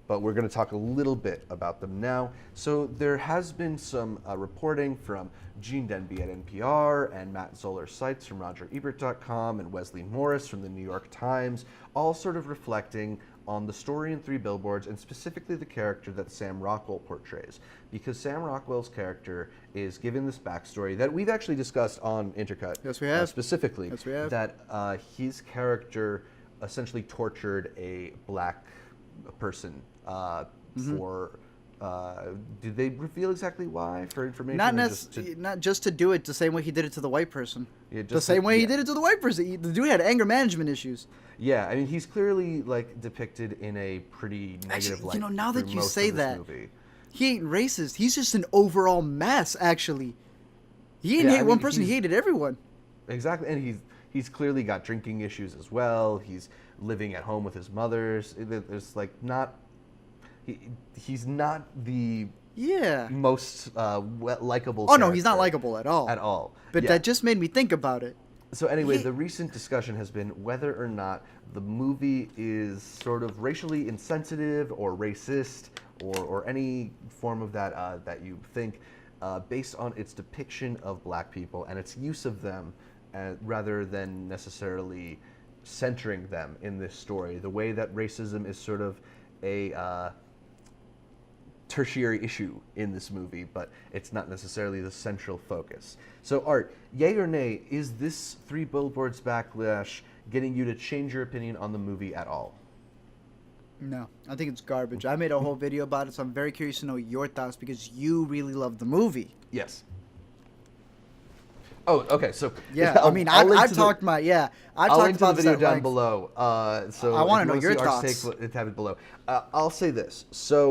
But we're going to talk a little bit about them now. So there has been some reporting from Gene Denby at NPR and Matt Zoller-Seitz from RogerEbert.com and Wesley Morris from the New York Times, all sort of reflecting on the story in Three Billboards and specifically the character that Sam Rockwell portrays. Because Sam Rockwell's character is given this backstory that we've actually discussed on Intercut. Yes, we have. Specifically, yes, we have. That his character essentially tortured a black person for. Did they reveal exactly why? For information? Not just to do it the same way he did it to the white person. Yeah, the same way he did it to the white person. The dude had anger management issues. Yeah, I mean, he's clearly like depicted in a pretty negative light. You know, now that you say that, movie. He ain't racist. He's just an overall mess. Actually, he didn't hate one person. He hated everyone. Exactly, and he's clearly got drinking issues as well. He's living at home with his mother. There's like not. He's not the most likable. Oh no, he's not likable at all. At all. But that just made me think about it. So anyway, the recent discussion has been whether or not the movie is sort of racially insensitive or racist or any form of that that you think, based on its depiction of black people and its use of them, rather than necessarily centering them in this story. The way that racism is sort of a tertiary issue in this movie, but it's not necessarily the central focus. So Art, yay or nay, is this Three Billboards backlash getting you to change your opinion on the movie at all? No, I think it's garbage. I made a whole video about it, so I'm very curious to know your thoughts because you really love the movie. Yes. Oh, okay. So yeah, I mean, I've talked about the video down below. So I want to know your thoughts. Have it below. I'll say this. So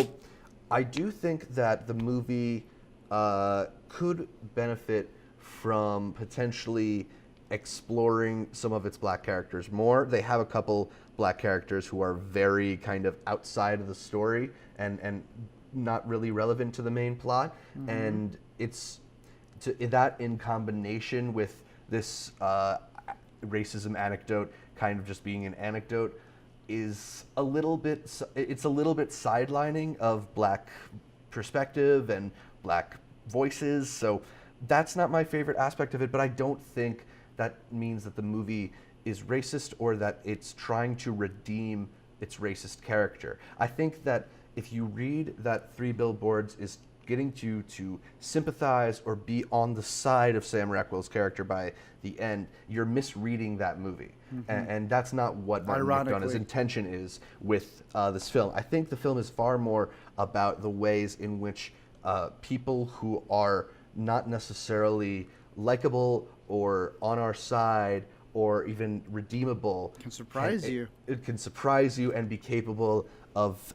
I do think that the movie could benefit from potentially exploring some of its black characters more. They have a couple black characters who are very kind of outside of the story and not really relevant to the main plot. And that in combination with this racism anecdote kind of just being an anecdote is a little bit sidelining of black perspective and black voices. So that's not my favorite aspect of it, but I don't think that means that the movie is racist or that it's trying to redeem its racist character. I think that if you read that Three Billboards is getting you to sympathize or be on the side of Sam Rockwell's character by the end, you're misreading that movie. And that's not what Martin McDonagh's intention is with this film. I think the film is far more about the ways in which people who are not necessarily likable or on our side or even redeemable can surprise you. It can surprise you and be capable of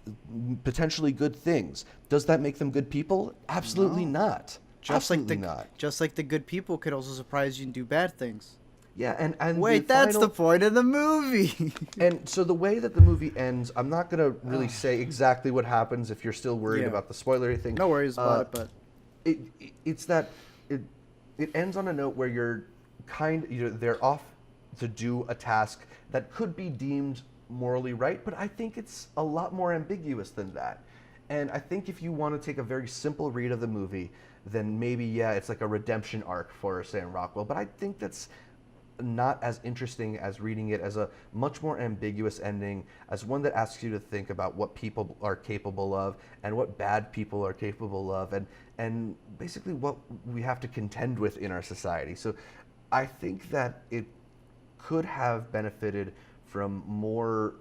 potentially good things. Does that make them good people? Absolutely not. Absolutely not. Just like the good people could also surprise you and do bad things. Yeah, and wait, that's the point of the movie. And so the way that the movie ends, I'm not going to really say exactly what happens if you're still worried about the spoilery thing. No worries about it, but it's that it ends on a note where they're off to do a task that could be deemed morally right, but I think it's a lot more ambiguous than that. And I think if you want to take a very simple read of the movie, then maybe, it's like a redemption arc for Sam Rockwell. But I think that's not as interesting as reading it as a much more ambiguous ending, as one that asks you to think about what people are capable of and what bad people are capable of, and basically what we have to contend with in our society. So I think that it could have benefited from more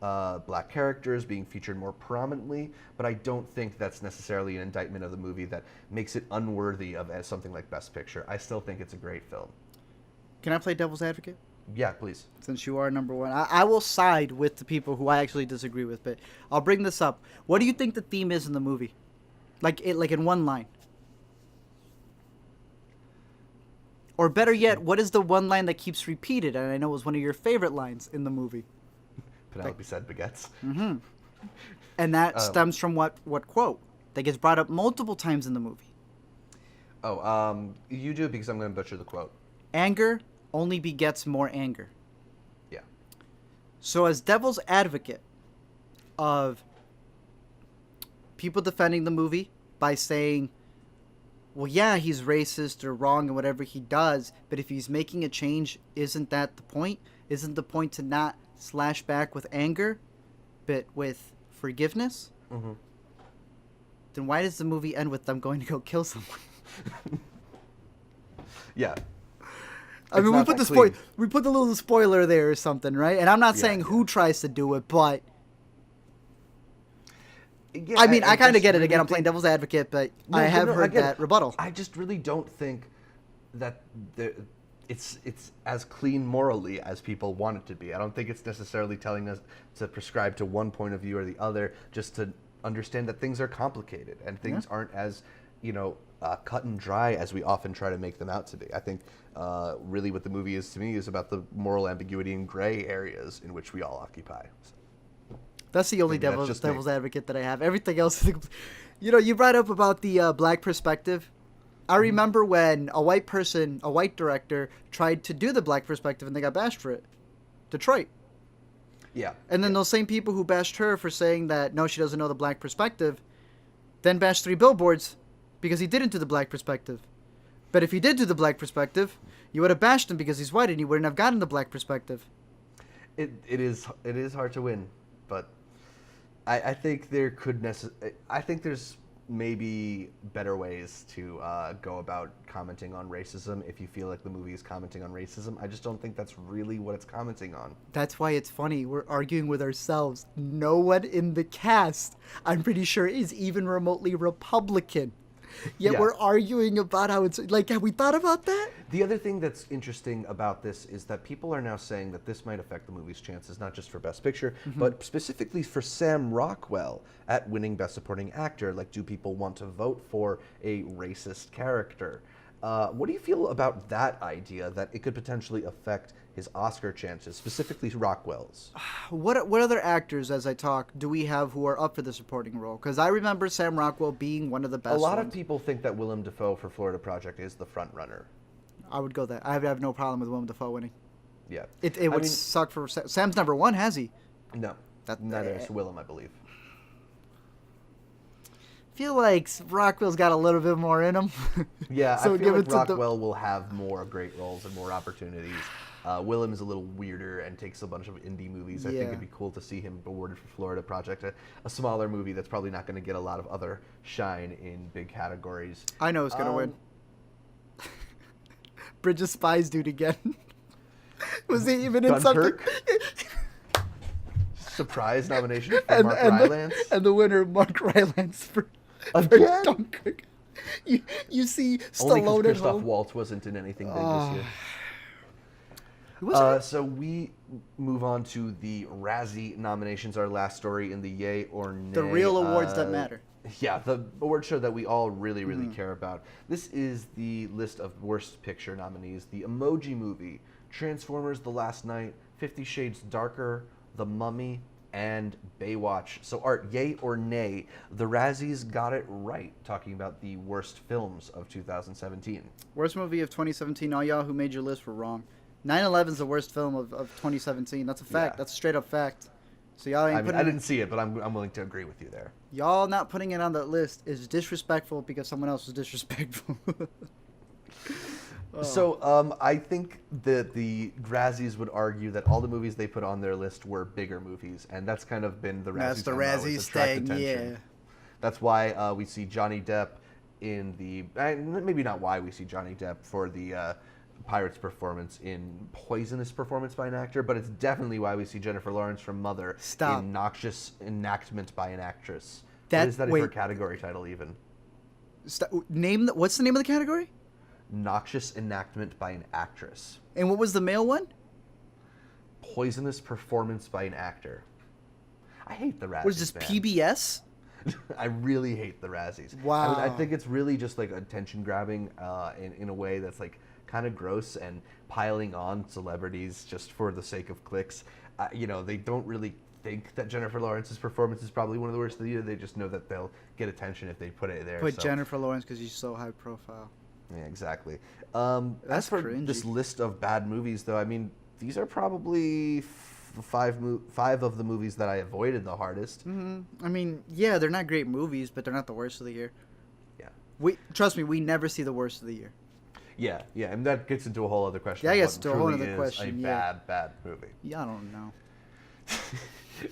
black characters being featured more prominently, but I don't think that's necessarily an indictment of the movie that makes it unworthy of something like Best Picture. I still think it's a great film. Can I play devil's advocate? Yeah, please. Since you are number one. I will side with the people who I actually disagree with, but I'll bring this up. What do you think the theme is in the movie? Like in one line. Or better yet, what is the one line that keeps repeated? And I know it was one of your favorite lines in the movie. Penelope said baguettes. Mm-hmm. And that stems from what quote? That gets brought up multiple times in the movie. You do it because I'm going to butcher the quote. Anger only begets more anger. Yeah. So as devil's advocate of people defending the movie by saying, well, yeah, he's racist or wrong and whatever he does, but if he's making a change, isn't that the point? Isn't the point to not slash back with anger, but with forgiveness? Mm-hmm. Then why does the movie end with them going to go kill someone? Yeah. I mean, we put the little spoiler there or something, right? And I'm not saying who tries to do it, but yeah, I mean, I kind of get it. Again, I'm playing devil's advocate, but I have heard that rebuttal. I just really don't think that it's as clean morally as people want it to be. I don't think it's necessarily telling us to prescribe to one point of view or the other, just to understand that things are complicated and things aren't as, cut and dry as we often try to make them out to be. I think really what the movie is to me is about the moral ambiguity and gray areas in which we all occupy. So. That's the only devil's advocate that I have. Everything else, you brought up about the black perspective. I remember when a white director, tried to do the black perspective and they got bashed for it. Detroit. Yeah. And then those same people who bashed her for saying that, no, she doesn't know the black perspective, then bashed Three Billboards because he didn't do the black perspective. But if he did do the black perspective, you would have bashed him because he's white and you wouldn't have gotten the black perspective. It is hard to win, but I think I think there's maybe better ways to go about commenting on racism if you feel like the movie is commenting on racism. I just don't think that's really what it's commenting on. That's why it's funny. We're arguing with ourselves. No one in the cast, I'm pretty sure, is even remotely Republican. Yet we're arguing about how it's like, have we thought about that? The other thing that's interesting about this is that people are now saying that this might affect the movie's chances, not just for Best Picture, but specifically for Sam Rockwell at winning Best Supporting Actor. Like, do people want to vote for a racist character? What do you feel about that idea, that it could potentially affect his Oscar chances, specifically Rockwell's? What other actors, as I talk, do we have who are up for the supporting role? Because I remember Sam Rockwell being one of the best A lot ones. of people think that Willem Dafoe for Florida Project is the front runner. I would go that. I have no problem with Willem Dafoe winning. Yeah. It would suck for Sam's never won, has he? No. Neither is Willem, I believe. I feel like Rockwell's got a little bit more in him. Yeah, So I feel give like it to Rockwell will have more great roles and more opportunities. Willem is a little weirder and takes a bunch of indie movies. I think Yeah. it'd be cool to see him awarded for Florida Project, a smaller movie that's probably not going to get a lot of other shine in big categories. I know who's gonna win. Bridge of Spies dude again. Was he even in something? Dunkirk? Surprise nomination for Mark Rylance. And the winner, Mark Rylance for Again? Dunkirk. You see Only because Stallone at Christoph home. Waltz wasn't in anything big this year. Who was it? So we move on to the Razzie nominations, our last story in the Yay or Nay. The real awards that matter. Yeah, the award show that we all really, really care about. This is the list of worst picture nominees. The Emoji Movie, Transformers: The Last Night, 50 Shades Darker, The Mummy, and Baywatch. So Art, yay or nay, the Razzies got it right, talking about the worst films of 2017. Worst movie of 2017. All y'all who made your list were wrong. 9/11 is the worst film of 2017. That's a fact. Yeah. That's a straight up fact. So y'all ain't putting I didn't see it, but I'm willing to agree with you there. y'all not putting it on that list is disrespectful because someone else was disrespectful. So I think that the Razzies would argue that all the movies they put on their list were bigger movies, and that's kind of been the Razzies. That's the MO, is Razzies attract thing, attention. yeah. That's why we see Johnny Depp in the maybe not why we see Johnny Depp for the Pirates performance in Poisonous performance by an actor, but it's definitely why we see Jennifer Lawrence from Mother in Noxious Enactment by an Actress. What is that in her category title even? What's the name of the category? Noxious Enactment by an Actress. And what was the male one? Poisonous performance by an actor. I hate the Razzies. What is this, man. PBS? I really hate the Razzies. Wow. I think it's really just like attention grabbing in a way that's like kind of gross and piling on celebrities just for the sake of clicks. They don't really think that Jennifer Lawrence's performance is probably one of the worst of the year. They just know that they'll get attention if they put it there. Put Jennifer Lawrence because she's so high profile. Yeah, exactly. That's as for cringy. this list of bad movies, though, I mean, these are probably five of the movies that I avoided the hardest. Mm-hmm. I mean, yeah, they're not great movies, but they're not the worst of the year. Yeah. Trust me, we never see the worst of the year. Yeah, and that gets into a whole other question. Yeah, of it gets what into a whole truly other is question, a bad movie. Yeah, I don't know.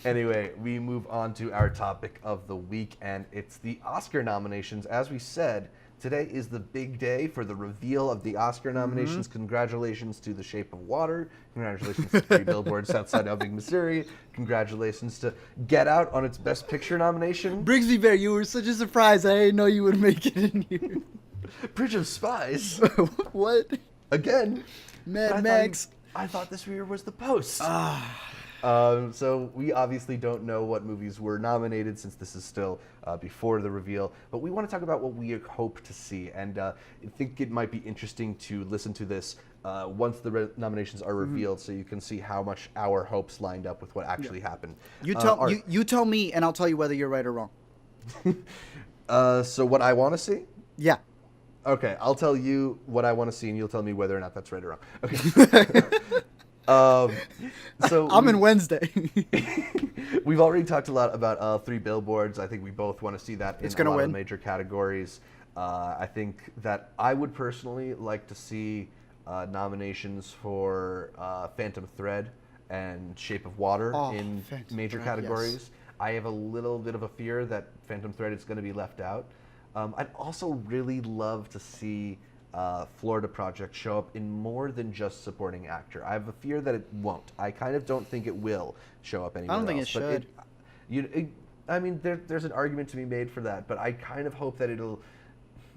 Anyway, we move on to our topic of the week, and it's the Oscar nominations. As we said, today is the big day for the reveal of the Oscar nominations. Congratulations to The Shape of Water. Congratulations to Three Billboards Outside Ebbing, Missouri. Congratulations to Get Out on its Best Picture nomination. Brigsby Bear, you were such a surprise. I didn't know you would make it in here. Bridge of Spies. What? Again. Mad Max. I thought this year was The Post. So we obviously don't know what movies were nominated since this is still before the reveal, but we want to talk about what we hope to see, and I think it might be interesting to listen to this once the nominations are revealed, so you can see how much our hopes lined up with what actually happened. You tell me, and I'll tell you whether you're right or wrong. So what I want to see? Yeah. Okay, I'll tell you what I want to see, and you'll tell me whether or not that's right or wrong. Okay. So I'm in Wednesday. We've already talked a lot about Three Billboards. I think we both want to see that in a lot of major categories. I think that I would personally like to see nominations for Phantom Thread and Shape of Water in major categories. Yes. I have a little bit of a fear that Phantom Thread is going to be left out. I'd also really love to see Florida Project show up in more than just supporting actor. I have a fear that it won't. I kind of don't think it will show up anywhere else. I don't think it should. I mean, there's an argument to be made for that, but I kind of hope that it'll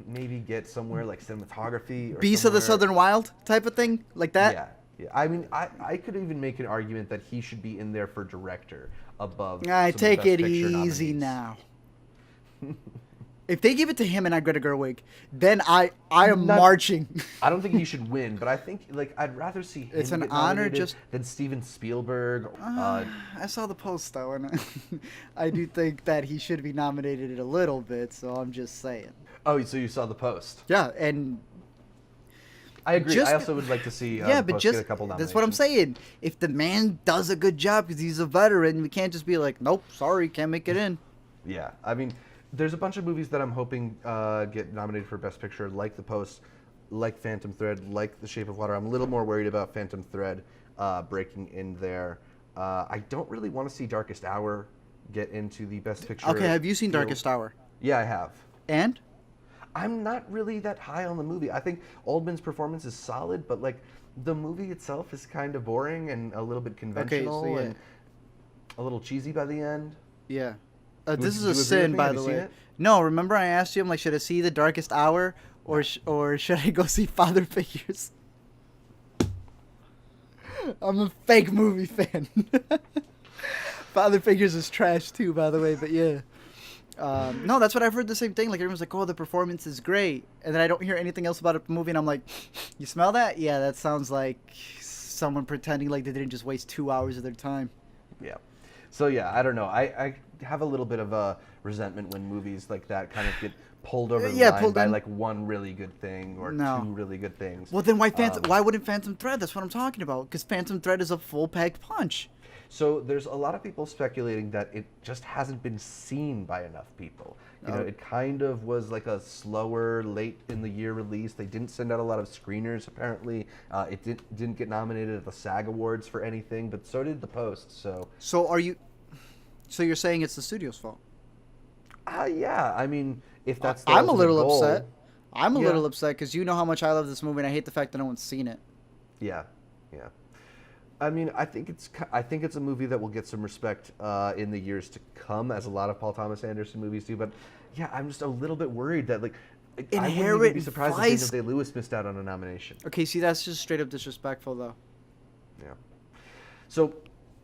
maybe get somewhere like cinematography or Beast of the Southern Wild type of thing, like that? Yeah. I mean, I could even make an argument that he should be in there for director above. I take it easy now. If they give it to him and not Greta Gerwig, then I am Not- marching. I don't think he should win, but I think like I'd rather see him It's an get honor nominated just- than Steven Spielberg. I saw the post though, and I do think that he should be nominated a little bit. So I'm just saying. Oh, so you saw the post? Yeah, and I agree. Just- I also would like to see yeah, the but post just get a couple nominations. that's what I'm saying. If the man does a good job because he's a veteran, we can't just be like, nope, sorry, can't make it in. Yeah, I mean, there's a bunch of movies that I'm hoping get nominated for Best Picture, like The Post, like Phantom Thread, like The Shape of Water. I'm a little more worried about Phantom Thread breaking in there. I don't really want to see Darkest Hour get into the Best Picture. Okay, have you seen field. Darkest Hour? Yeah, I have. And I'm not really that high on the movie. I think Oldman's performance is solid, but like the movie itself is kind of boring and a little bit conventional yeah. and a little cheesy by the end. yeah, Would this you is a agree with sin, me? by Have the you seen way. it? No, remember I asked you, I'm like, should I see The Darkest Hour or should I go see Father Figures? I'm a fake movie fan. Father Figures is trash too, by the way, but yeah. No, that's what I've heard the same thing. Like everyone's like, oh, the performance is great. And then I don't hear anything else about a movie and I'm like, you smell that? Yeah, that sounds like someone pretending like they didn't just waste 2 hours of their time. Yeah. So yeah, I don't know. I have a little bit of a resentment when movies like that kind of get pulled over the line pulled by in. like one really good thing or No. two really good things. Well, then why wouldn't Phantom Thread? That's what I'm talking about. Because Phantom Thread is a full-packed punch. So there's a lot of people speculating that it just hasn't been seen by enough people. You know, it kind of was like a slower, late in the year release. They didn't send out a lot of screeners apparently. It didn't get nominated at the SAG Awards for anything, but so did The Post. So So you're saying it's the studio's fault? yeah, I mean, if that's the I'm a ultimate little goal, upset. I'm a Yeah. little upset because you know how much I love this movie and I hate the fact that no one's seen it. Yeah, yeah. I mean, I think it's a movie that will get some respect in the years to come, as a lot of Paul Thomas Anderson movies do. But yeah, I'm just a little bit worried that like I wouldn't even Inherent be surprised if Vice- Daniel Day-Lewis missed out on a nomination. Okay, see, that's just straight up disrespectful, though. Yeah. So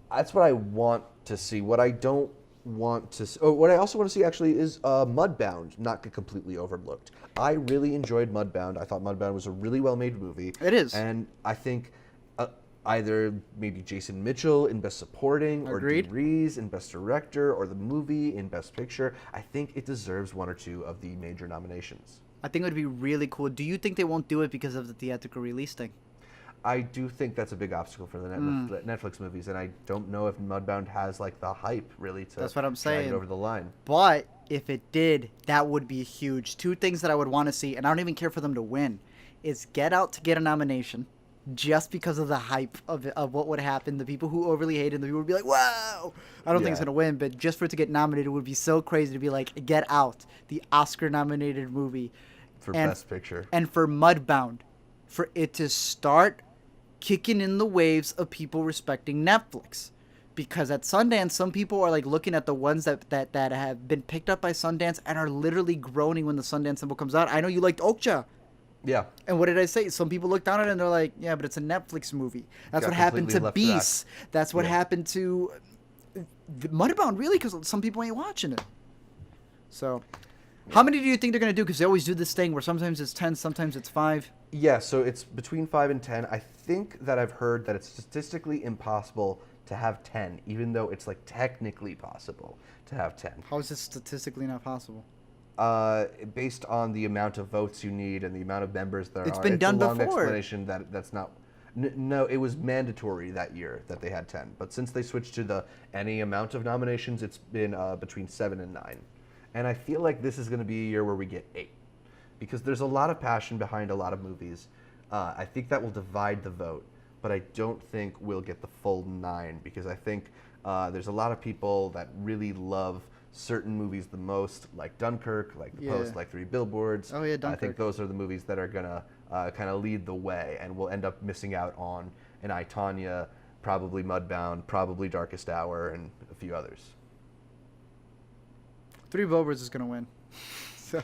that's what I want to see. What I don't want to see, what I also want to see actually is Mudbound not get completely overlooked. I really enjoyed Mudbound. I thought Mudbound was a really well-made movie. It is. And I think either maybe Jason Mitchell in Best Supporting or Agreed. Dean Rees in Best Director or the movie in Best Picture. I think it deserves one or two of the major nominations. I think it would be really cool. Do you think they won't do it because of the theatrical release thing? I do think that's a big obstacle for the Netflix movies, and I don't know if Mudbound has like the hype really to That's what I'm drag saying. it over the line. But if it did, that would be huge. Two things that I would want to see, and I don't even care for them to win, is Get Out to get a nomination. Just because of the hype of what would happen, the people who overly hate it, the people would be like, "Wow!" I don't think it's Yeah. gonna win, but just for it to get nominated would be so crazy to be like, "Get Out," the Oscar-nominated movie, For and, Best Picture. and for Mudbound, for it to start kicking in the waves of people respecting Netflix, because at Sundance, some people are like looking at the ones that have been picked up by Sundance and are literally groaning when the Sundance symbol comes out. I know you liked Okja. Yeah. And what did I say? Some people look down on it and they're like, yeah, but it's a Netflix movie. That's Got what happened completely to left back. Beast. That's what Yeah. happened to Mudbound, really, because some people ain't watching it. So, how many do you think they're going to do? Because they always do this thing where sometimes it's 10, sometimes it's 5. Yeah, so it's between 5 and 10. I think that I've heard that it's statistically impossible to have 10, even though it's like technically possible to have 10. How is this statistically not possible? Based on the amount of votes you need and the amount of members there It's are. been done a long before. explanation that's not. No, it was mandatory that year that they had 10. But since they switched to the any amount of nominations, it's been between 7 and 9. And I feel like this is going to be a year where we get 8. Because there's a lot of passion behind a lot of movies. I think that will divide the vote. But I don't think we'll get the full 9. Because I think there's a lot of people that really love certain movies the most, like Dunkirk, like The Post, like Three Billboards. Oh, yeah, I Dunkirk. think those are the movies that are gonna kind of lead the way, and we'll end up missing out on an I, Tonya, probably Mudbound, probably Darkest Hour, and a few others. Three Billboards is going to win. So,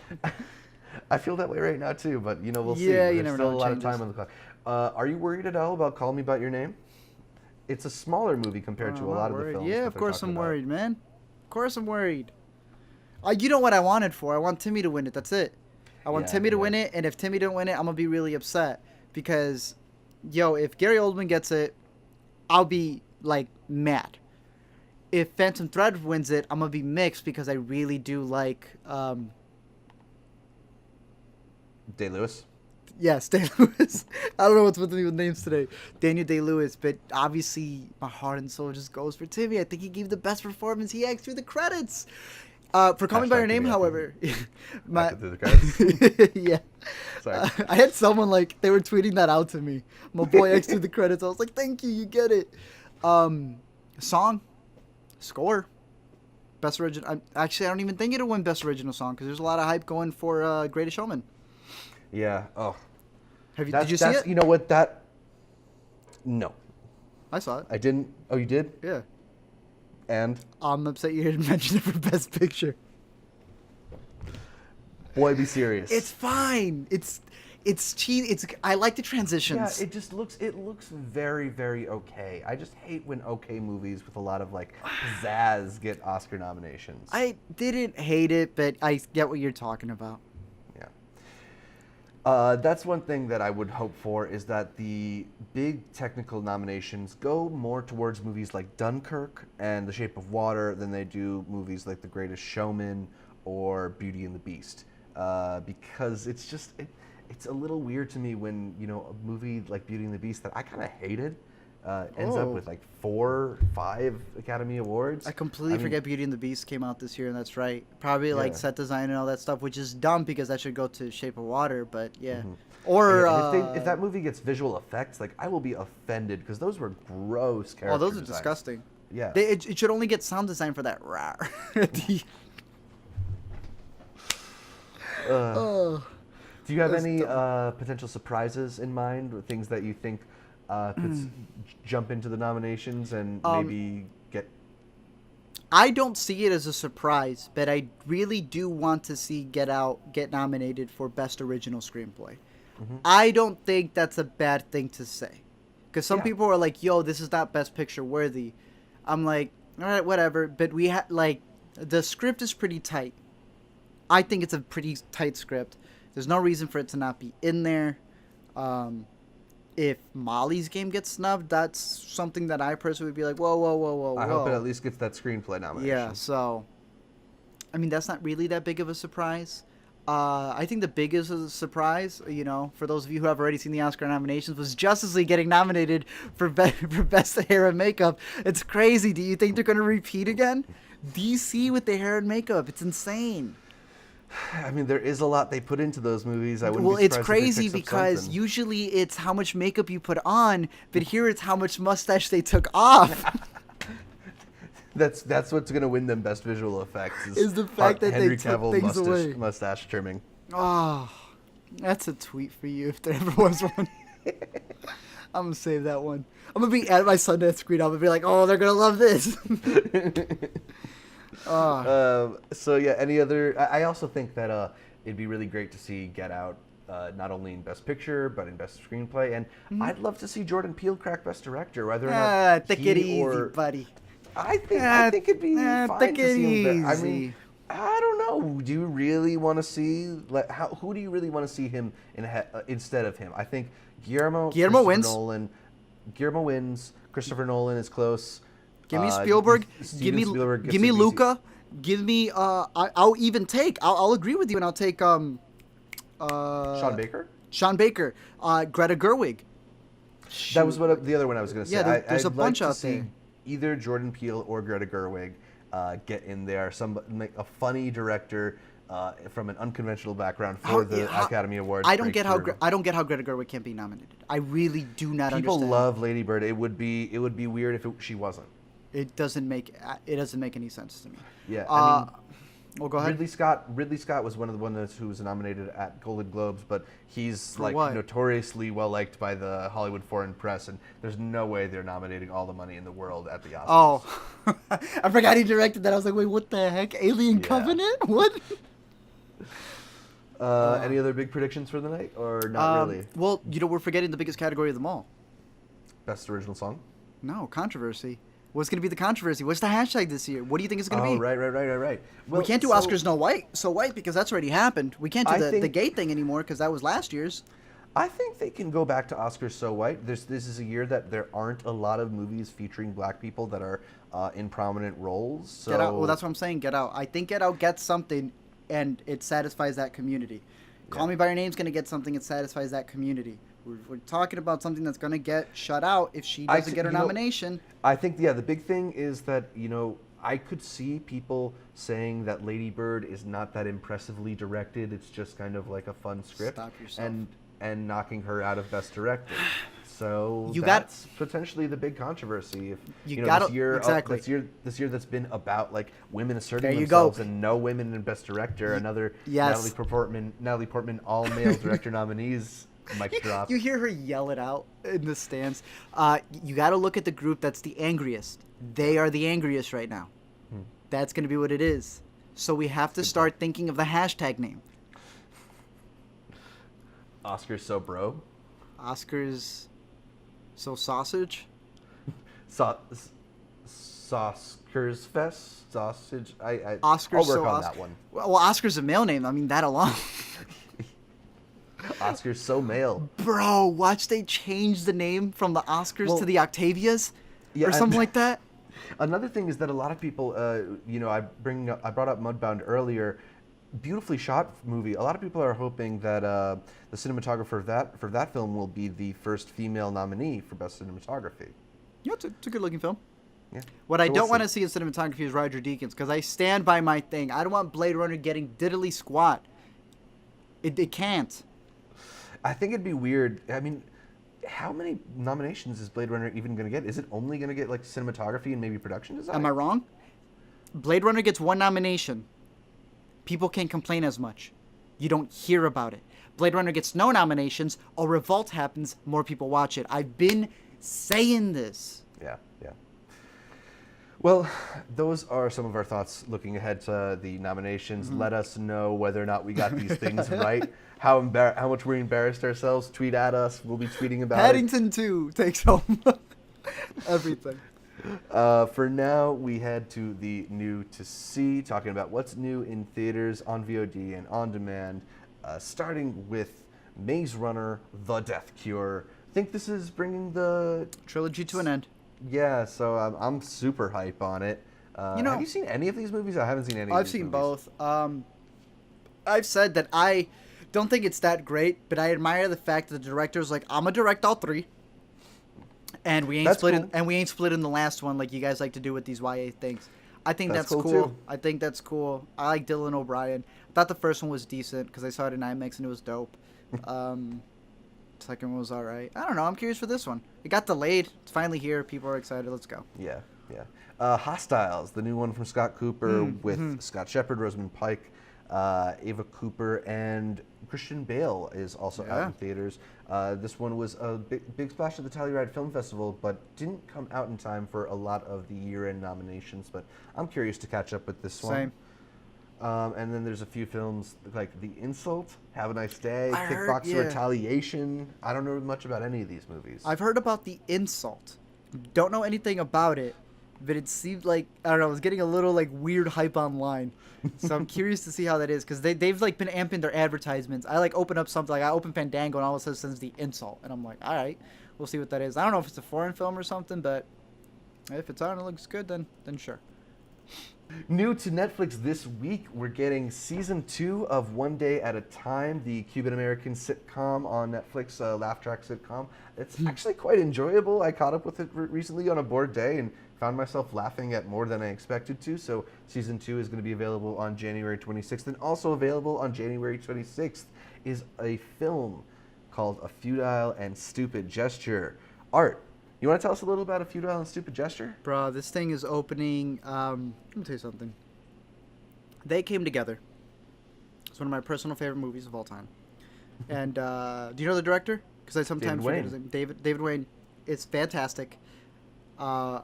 I feel that way right now too, but you know we'll see. Yeah, you There's never still know a what lot of changes. time on the clock. Are you worried at all about Call Me by Your Name? It's a smaller movie compared to I'm a not lot of the worried. films. Yeah, that of they're course talking I'm about. worried, man. Of course I'm worried. You know what I wanted for? I want Timmy to win it. That's it. I want Yeah, Timmy to yeah. win it, and if Timmy didn't win it, I'm gonna be really upset because, yo, if Gary Oldman gets it, I'll be like mad. If Phantom Thread wins it, I'm gonna be mixed because I really do like, Day-Lewis. yes, Day-Lewis. I don't know what's with me with names today. Daniel Day-Lewis, but obviously my heart and soul just goes for Timmy. I think he gave the best performance he acted through the credits. For Call Me by Your Name, Timmy however, Acted through the credits. yeah, Sorry. I had someone like they were tweeting that out to me. My boy X through the credits. I was like, thank you, you get it. Song, score, best original. Actually, I don't even think it'll win best original song because there's a lot of hype going for Greatest Showman. Yeah. Oh. Did you see it? You know what? No, I saw it. I didn't. Oh, you did? Yeah. And I'm upset you didn't mention it for best picture. boy, be serious. It's fine. It's cheap. I like the yeah. transitions. It looks very, very okay. I just hate when okay movies with a lot of like pizzazz get Oscar nominations. I didn't hate it, but I get what you're talking about. That's one thing that I would hope for is that the big technical nominations go more towards movies like Dunkirk and The Shape of Water than they do movies like The Greatest Showman or Beauty and the Beast. Because it's just, it's a little weird to me when, a movie like Beauty and the Beast that I kind of hated ends up with like 4, 5 Academy Awards. I completely forget Beauty and the Beast came out this year, and that's right. Probably like set design and all that stuff, which is dumb because that should go to Shape of Water, but yeah. Mm-hmm. Or if that movie gets visual effects, like I will be offended because those were gross character those are designs. disgusting. Yeah. It should only get sound design for that. Do you have any potential surprises in mind, or things that you think could jump into the nominations and maybe get? I don't see it as a surprise, but I really do want to see Get Out get nominated for Best Original Screenplay. Mm-hmm. I don't think that's a bad thing to say. Because some people are like, yo, this is not Best Picture worthy. I'm like, all right, whatever. But the script is pretty tight. I think it's a pretty tight script. There's no reason for it to not be in there. If Molly's Game gets snubbed, that's something that I personally would be like, whoa. I hope it at least gets that screenplay nomination. Yeah, so, I mean, that's not really that big of a surprise. I think the biggest surprise, for those of you who have already seen the Oscar nominations, was Justice League getting nominated for Best Hair and Makeup. It's crazy. Do you think they're going to repeat again? DC with the hair and makeup. It's insane. I mean, there is a lot they put into those movies. I wouldn't be it's surprised if they crazy fix up because something. usually it's how much makeup you put on, but here it's how much mustache they took off. That's what's going to win them Best Visual Effects is the fact that Henry they took Cavill things away. Mustache trimming. Oh, that's a tweet for you if there ever was one. I'm going to save that one. I'm going to be at my Sundance screen. I'm going to be like, oh, they're going to love this. So yeah, any other? I also think that it'd be really great to see Get Out not only in Best Picture but in Best Screenplay, and I'd love to see Jordan Peele crack Best Director, whether or not take it easy, buddy. I think it'd be fine take to it see him there. I easy. mean, I don't know. Do you really want to see who do you really want to see him instead of him? I think Guillermo wins. Guillermo wins. Christopher Nolan is close. Give me Spielberg. Give me Luca. Give me. I'll even take. I'll agree with you, and I'll take. Sean Baker. Sean Baker. Greta Gerwig. That was the other one I was going to say. Yeah, there's a bunch out out there. Either Jordan Peele or Greta Gerwig get in there. A funny director from an unconventional background for the Academy Awards. I don't get how Greta Gerwig can't be nominated. I really do not understand. People love Lady Bird. It would be weird if she wasn't. It doesn't make any sense to me. Yeah. Well, go ahead. Ridley Scott was one of the ones who was nominated at Golden Globes, but he's what? notoriously well liked by the Hollywood foreign press, and there's no way they're nominating all the money in the world at the Oscars. Oh, I forgot he directed that. I was like, wait, what the heck? Alien Covenant? What? Any other big predictions for the night, or not really? Well, we're forgetting the biggest category of them all. Best original song. No, controversy. What's going to be the controversy? What's the hashtag this year? What do you think it's going to be? Right. Well, We can't do Oscars so white because that's already happened. We can't do the gay thing anymore because that was last year's. I think they can go back to Oscars So White. This is a year that there aren't a lot of movies featuring black people that are in prominent roles. So. Get Out. Well, that's what I'm saying. Get Out. I think Get Out gets something, and it satisfies that community. Call Me by Your Name's going to get something that satisfies that community. We're talking about something that's going to get shut out if she doesn't get her nomination. I think, the big thing is that, I could see people saying that Lady Bird is not that impressively directed. It's just kind of like a fun script. Stop yourself. And knocking her out of Best Director. So that's potentially the big controversy. If this year that's been about like women asserting themselves and no women in Best Director, another Natalie Portman all male director nominees mic drop. You hear her yell it out in the stands. You got to look at the group that's the angriest. They are the angriest right now. That's going to be what it is. So we have to start thinking of the hashtag name. Oscars So Bro. Oscars So Sausage. Oscars Fest. Sausage. Oscars I'll work on that one. Well, Oscar's a male name. I mean, that alone. Oscars So Male. Bro, watch they change the name from the Oscars to the Octavias or something like that. Another thing is that a lot of people, I brought up Mudbound earlier. Beautifully shot movie. A lot of people are hoping that the cinematographer for that film will be the first female nominee for Best Cinematography. Yeah, it's a good looking film. Yeah. What I don't want to see in cinematography is Roger Deakins, because I stand by my thing. I don't want Blade Runner getting diddly squat. It can't. I think it'd be weird. I mean, how many nominations is Blade Runner even going to get? Is it only going to get like cinematography and maybe production design? Am I wrong? Blade Runner gets one nomination. People can't complain as much. You don't hear about it. Blade Runner gets no nominations. A revolt happens. More people watch it. I've been saying this. Yeah. Well, those are some of our thoughts looking ahead to the nominations. Let us know whether or not we got these things right. How much we embarrassed ourselves. Tweet at us. We'll be tweeting about Paddington 2 takes home everything. For now, we head to the new to see, talking about what's new in theaters, on VOD, and on demand, starting with Maze Runner: The Death Cure. I think this is bringing the trilogy to an end. Yeah, so I'm super hype on it. Have you seen any of these movies? I haven't seen any. I've seen both. I've said that I don't think it's that great, but I admire the fact that the director's like, I'm gonna direct all three. And we ain't split in the last one like you guys like to do with these YA things. I think that's cool. Too. I think that's cool. I like Dylan O'Brien. I thought the first one was decent because I saw it in IMAX and it was dope. Second one was all right. I don't know. I'm curious for this one. It got delayed. It's finally here. People are excited. Let's go. Yeah. Hostiles, the new one from Scott Cooper with Scott Shepherd, Rosamund Pike, Ava Cooper, and Christian Bale is also out in theaters. This one was a big splash at the Telluride Film Festival, but didn't come out in time for a lot of the year-end nominations. But I'm curious to catch up with this one. Same. And then there's a few films like The Insult, Have a Nice Day, Kickboxer Retaliation. I don't know much about any of these movies. I've heard about The Insult. Don't know anything about it, but it seemed like, I don't know, I was getting a little like weird hype online. So I'm curious to see how that is, because they've like been amping their advertisements. I like open up something, like I open Fandango and all of a sudden it says The Insult. And I'm like, all right, we'll see what that is. I don't know if it's a foreign film or something, but if it's on and it looks good, then sure. New to Netflix this week, we're getting season 2 of One Day at a Time, the Cuban-American sitcom on Netflix, laugh track sitcom. It's actually quite enjoyable. I caught up with it recently on a bored day and found myself laughing at more than I expected to. So season 2 is going to be available on January 26th, and also available on January 26th is a film called A Futile and Stupid Gesture. Art, you want to tell us a little about A Futile and Stupid Gesture? Bro, this thing is opening. Let me tell you something. They Came Together. It's one of my personal favorite movies of all time. And do you know the director? Because I sometimes forget his name. David Wayne. It's fantastic. I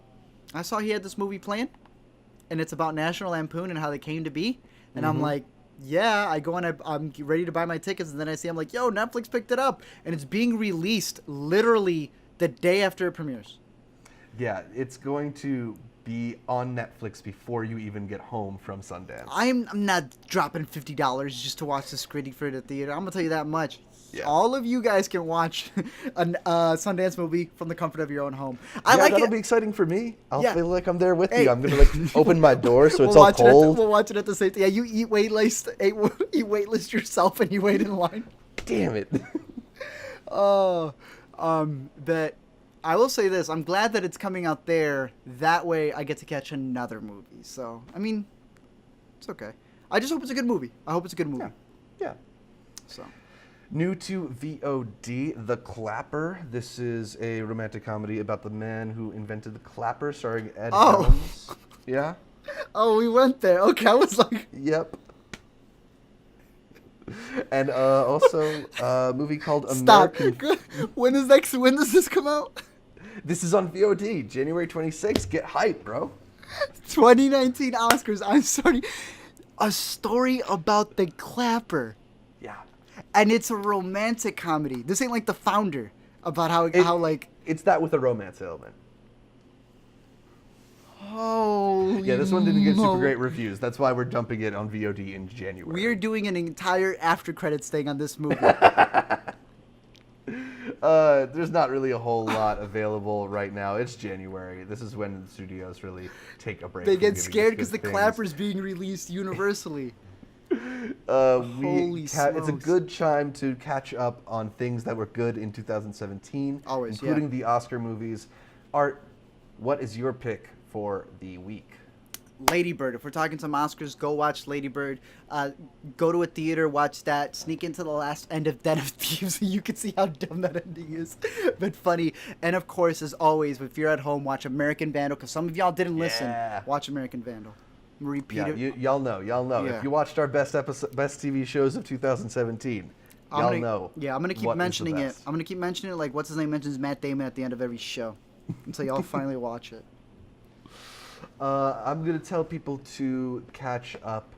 saw he had this movie playing, and it's about National Lampoon and how they came to be. And I'm like, yeah, I go and I'm ready to buy my tickets, and then I see, I'm like, yo, Netflix picked it up, and it's being released literally the day after it premieres. Yeah, it's going to be on Netflix before you even get home from Sundance. I'm not dropping $50 just to watch the screening for the theater. I'm gonna tell you that much. Yeah. All of you guys can watch a Sundance movie from the comfort of your own home. That'll be exciting for me. I'll Yeah. feel like I'm there with Hey. you. I'm gonna open my door so it's We'll all watch cold. We'll watch it at the same time. Yeah, you eat waitlist yourself and you wait in line. Damn it. That I will say this. I'm glad that it's coming out there. That way I get to catch another movie. So, I mean, it's okay. I just hope it's a good movie. I hope it's a good movie. Yeah. So. New to VOD, The Clapper. This is a romantic comedy about the man who invented the clapper, starring Ed Helms. Yeah? Oh, we went there. Okay, I was like... Yep. And also a movie called Stop. American... When does this come out? This is on VOD, January 26th. Get hyped, bro. 2019 Oscars. I'm sorry. A story about the clapper. Yeah. And it's a romantic comedy. This ain't like The Founder about how It's that with a romance element. Holy Yeah, this one didn't get super mo- great reviews. That's why we're dumping it on VOD in January. We are doing an entire after credits thing on this movie. There's not really a whole lot available right now. It's January. This is when the studios really take a break. They from get giving us scared because the good things. clapper's being released universally. It's a smokes. good time to catch up on things that were good in 2017, Always, including the Oscar movies. Art, what is your pick for the week? Lady Bird. If we're talking some Oscars, go watch Lady Bird. Go to a theater, watch that. Sneak into the last end of Den of Thieves so you can see how dumb that ending is, but funny. And of course, as always, if you're at home, watch American Vandal, because some of y'all didn't listen. Watch American Vandal. Repeat it. Y'all know. Yeah. If you watched our best TV shows of 2017, y'all know. Yeah, I'm gonna keep what is the mentioning it. best. I'm gonna keep mentioning it like what's his name mentions Matt Damon at the end of every show, until y'all finally watch it. I'm going to tell people to catch up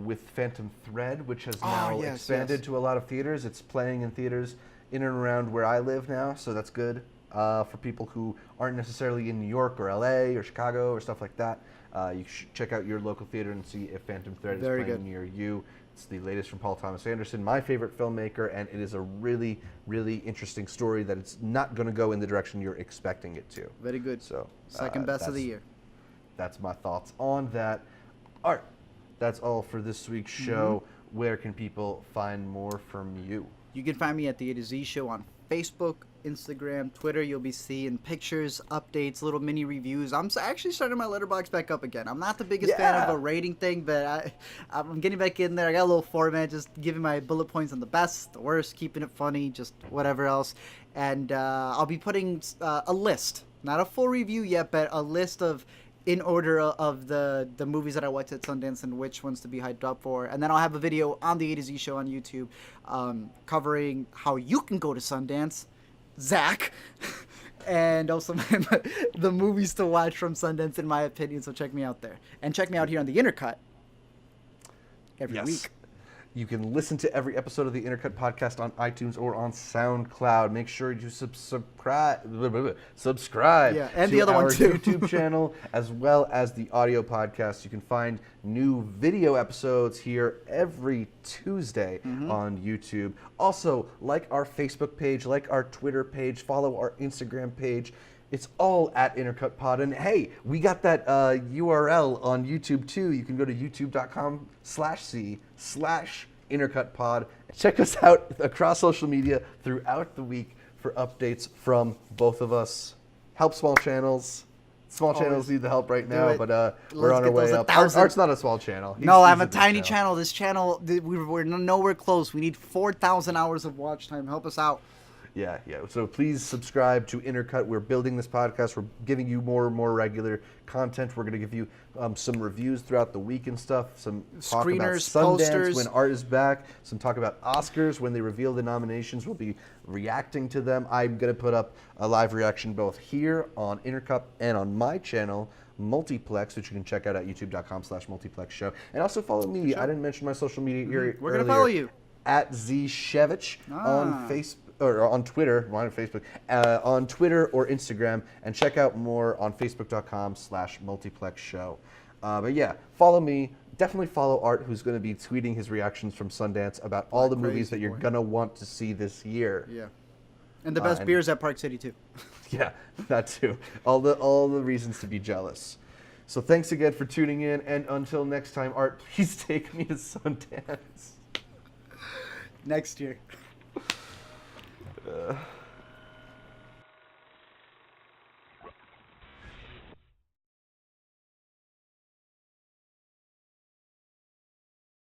with Phantom Thread, which has now expanded to a lot of theaters. It's playing in theaters in and around where I live now, so that's good for people who aren't necessarily in New York or LA or Chicago or stuff like that. You should check out your local theater and see if Phantom Thread is playing near you. It's the latest from Paul Thomas Anderson, my favorite filmmaker, and it is a really, really interesting story that it's not going to go in the direction you're expecting it to. Very good. So Second best of the year. That's my thoughts on that. Art, that's all for this week's show. Where can people find more from you? You can find me at the A to Z Show on Facebook, Instagram, Twitter. You'll be seeing pictures, updates, little mini reviews. I'm actually starting my letterbox back up again. I'm not the biggest fan of a rating thing, but I'm getting back in there. I got a little format, just giving my bullet points on the best, the worst, keeping it funny, just whatever else. And I'll be putting a list, not a full review yet, but a list of in order of the movies that I watched at Sundance and which ones to be hyped up for. And then I'll have a video on the A to Z Show on YouTube covering how you can go to Sundance, Zach, and also the movies to watch from Sundance in my opinion. So check me out there. And check me out here on the Intercut every week. You can listen to every episode of the Intercut podcast on iTunes or on SoundCloud. Make sure you subscribe and to the other our one too. YouTube channel as well as the audio podcast. You can find new video episodes here every Tuesday on YouTube. Also, like our Facebook page, like our Twitter page, follow our Instagram page. It's all at Intercut Pod. And hey, we got that URL on YouTube too. You can go to youtube.com/c/Intercut Pod. Check us out across social media throughout the week for updates from both of us. Help small channels. Small channels need the help right now, but we're on our way up. Art's not a small channel. I have a tiny channel. This channel, we're nowhere close. We need 4,000 hours of watch time. Help us out. Yeah. So please subscribe to Intercut. We're building this podcast. We're giving you more and more regular content. We're going to give you some reviews throughout the week and stuff. Some talk about Screeners, Sundance posters. when Art is back. Some talk about Oscars when they reveal the nominations. We'll be reacting to them. I'm going to put up a live reaction both here on Intercut and on my channel, Multiplex, which you can check out at youtube.com/multiplex show. And also follow me. I didn't mention my social media earlier. We're going to follow you. At Zshevich on Facebook. or on Twitter, mine on Facebook, on Twitter or Instagram, and check out more on facebook.com/multiplex show. But yeah, follow me. Definitely follow Art, who's going to be tweeting his reactions from Sundance about all the movies that you're going to want to see this year. Yeah. And the best beers at Park City too. Yeah, that too. All the reasons to be jealous. So thanks again for tuning in, and until next time, Art, please take me to Sundance. Next year.